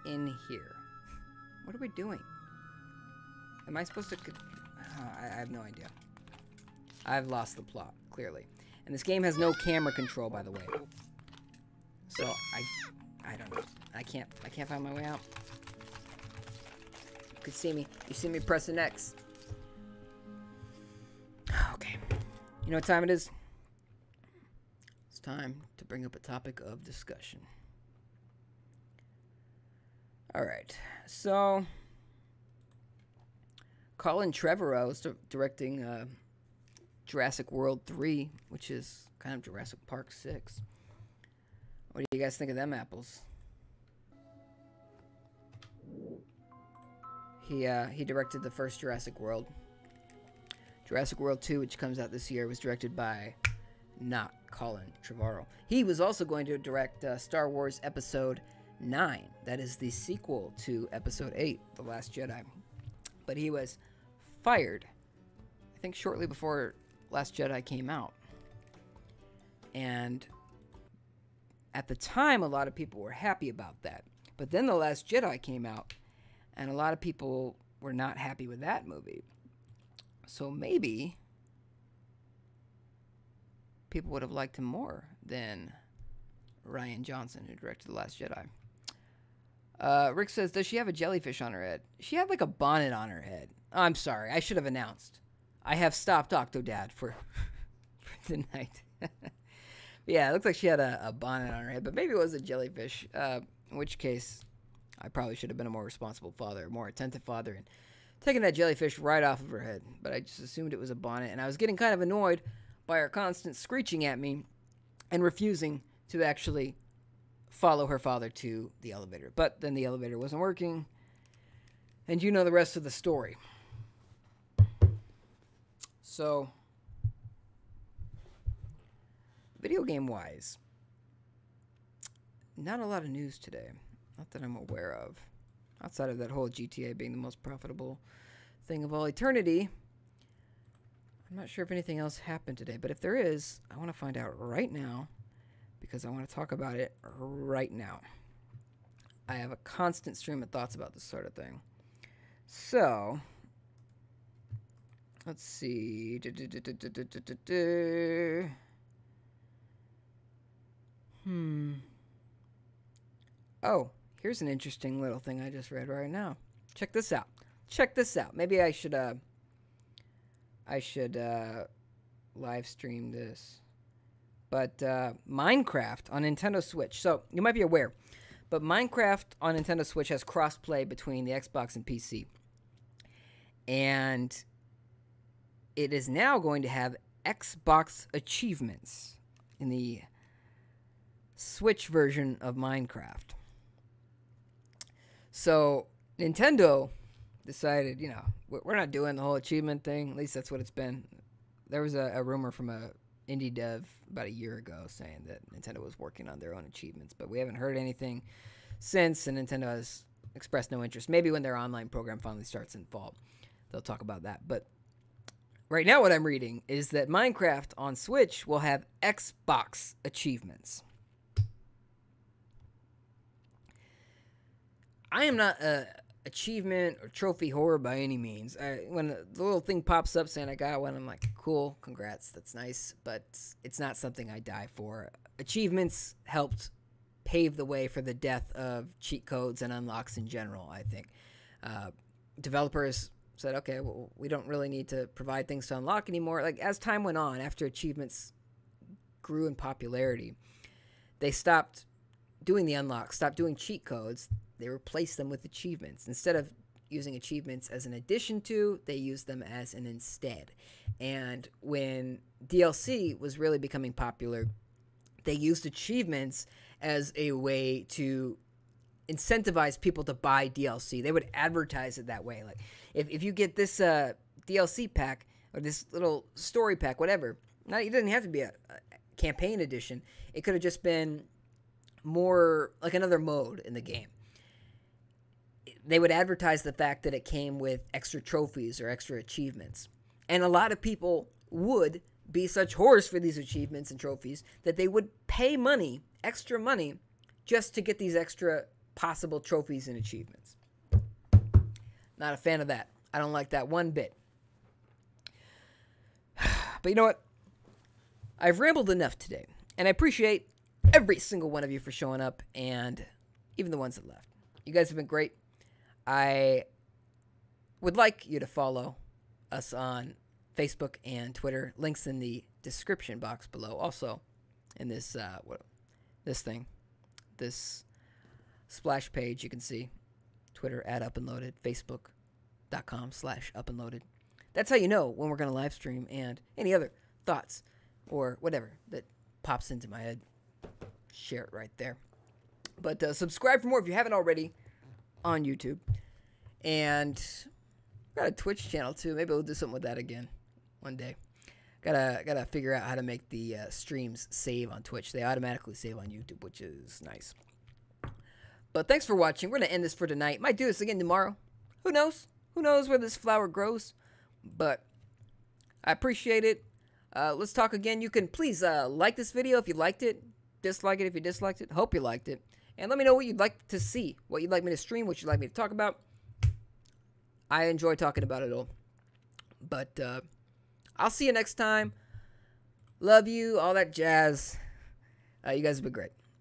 in here. What are we doing? Am I supposed to... I have no idea. I've lost the plot, clearly. And this game has no camera control, by the way. So, I don't know. I can't find my way out. You could see me. You see me pressing X. Okay. You know what time it is? It's time to bring up a topic of discussion. Alright. So, Colin Trevorrow is directing Jurassic World 3, which is kind of Jurassic Park 6. What do you guys think of them apples? He directed the first Jurassic World. Jurassic World 2, which comes out this year, was directed by not Colin Trevorrow. He was also going to direct Star Wars Episode 9. That is the sequel to Episode 8, The Last Jedi. But he was fired, I think shortly before Last Jedi came out. And at the time, a lot of people were happy about that. But then The Last Jedi came out, and a lot of people were not happy with that movie. So maybe people would have liked him more than Rian Johnson, who directed The Last Jedi. Rick says, does she have a jellyfish on her head? She had like a bonnet on her head. Oh, I'm sorry. I should have announced. I have stopped Octodad for the night. Yeah, it looks like she had a bonnet on her head, but maybe it was a jellyfish. In which case, I probably should have been a more responsible father, a more attentive father, and taken that jellyfish right off of her head. But I just assumed it was a bonnet, and I was getting kind of annoyed by her constant screeching at me and refusing to actually follow her father to the elevator. But then the elevator wasn't working, and you know the rest of the story. So, video game-wise, not a lot of news today. Not that I'm aware of. Outside of that whole GTA being the most profitable thing of all eternity. I'm not sure if anything else happened today, but if there is, I want to find out right now because I want to talk about it right now. I have a constant stream of thoughts about this sort of thing. So, let's see. Oh, here's an interesting little thing I just read right now. Check this out. Check this out. Maybe I should live stream this. But Minecraft on Nintendo Switch. So, you might be aware, but Minecraft on Nintendo Switch has crossplay between the Xbox and PC. And it is now going to have Xbox achievements in the Switch version of Minecraft. So, Nintendo decided, you know, we're not doing the whole achievement thing. At least that's what it's been. There was a rumor from a indie dev about a year ago saying that Nintendo was working on their own achievements, but we haven't heard anything since, and Nintendo has expressed no interest. Maybe when their online program finally starts in fall, they'll talk about that. But right now what I'm reading is that Minecraft on Switch will have Xbox achievements. I am not a achievement or trophy whore by any means. When the little thing pops up saying I got one, I'm like, cool, congrats, that's nice, but it's not something I die for. Achievements helped pave the way for the death of cheat codes and unlocks in general, I think. Developers said, okay, well, we don't really need to provide things to unlock anymore. Like, as time went on, after achievements grew in popularity, they stopped doing the unlocks, stopped doing cheat codes. They replaced them with achievements. Instead of using achievements as an addition to, they use them as an instead. And when DLC was really becoming popular, they used achievements as a way to incentivize people to buy DLC. They would advertise it that way. Like, if you get this DLC pack or this little story pack, whatever, it doesn't have to be a campaign edition. It could have just been more like another mode in the game. They would advertise the fact that it came with extra trophies or extra achievements. And a lot of people would be such whores for these achievements and trophies that they would pay money, extra money, just to get these extra possible trophies and achievements. Not a fan of that. I don't like that one bit. But you know what? I've rambled enough today. And I appreciate every single one of you for showing up, and even the ones that left. You guys have been great. I would like you to follow us on Facebook and Twitter. Links in the description box below. Also, in this this splash page, you can see Twitter @UpNLOADED, Facebook.com/UpNLOADED. That's how you know when we're going to live stream, and any other thoughts or whatever that pops into my head. Share it right there. But subscribe for more if you haven't already on YouTube. And got a Twitch channel too. Maybe we'll do something with that again one day. Gotta figure out how to make the streams save on Twitch. They automatically save on YouTube, which is nice. But thanks for watching. We're gonna end this for tonight. Might do this again tomorrow. Who knows? Who knows where this flower grows? But I appreciate it. Let's talk again. You can please like this video if you liked it. Dislike it if you disliked it. Hope you liked it. And let me know what you'd like to see. What you'd like me to stream. What you'd like me to talk about. I enjoy talking about it all. But I'll see you next time. Love you. All that jazz. You guys have been great.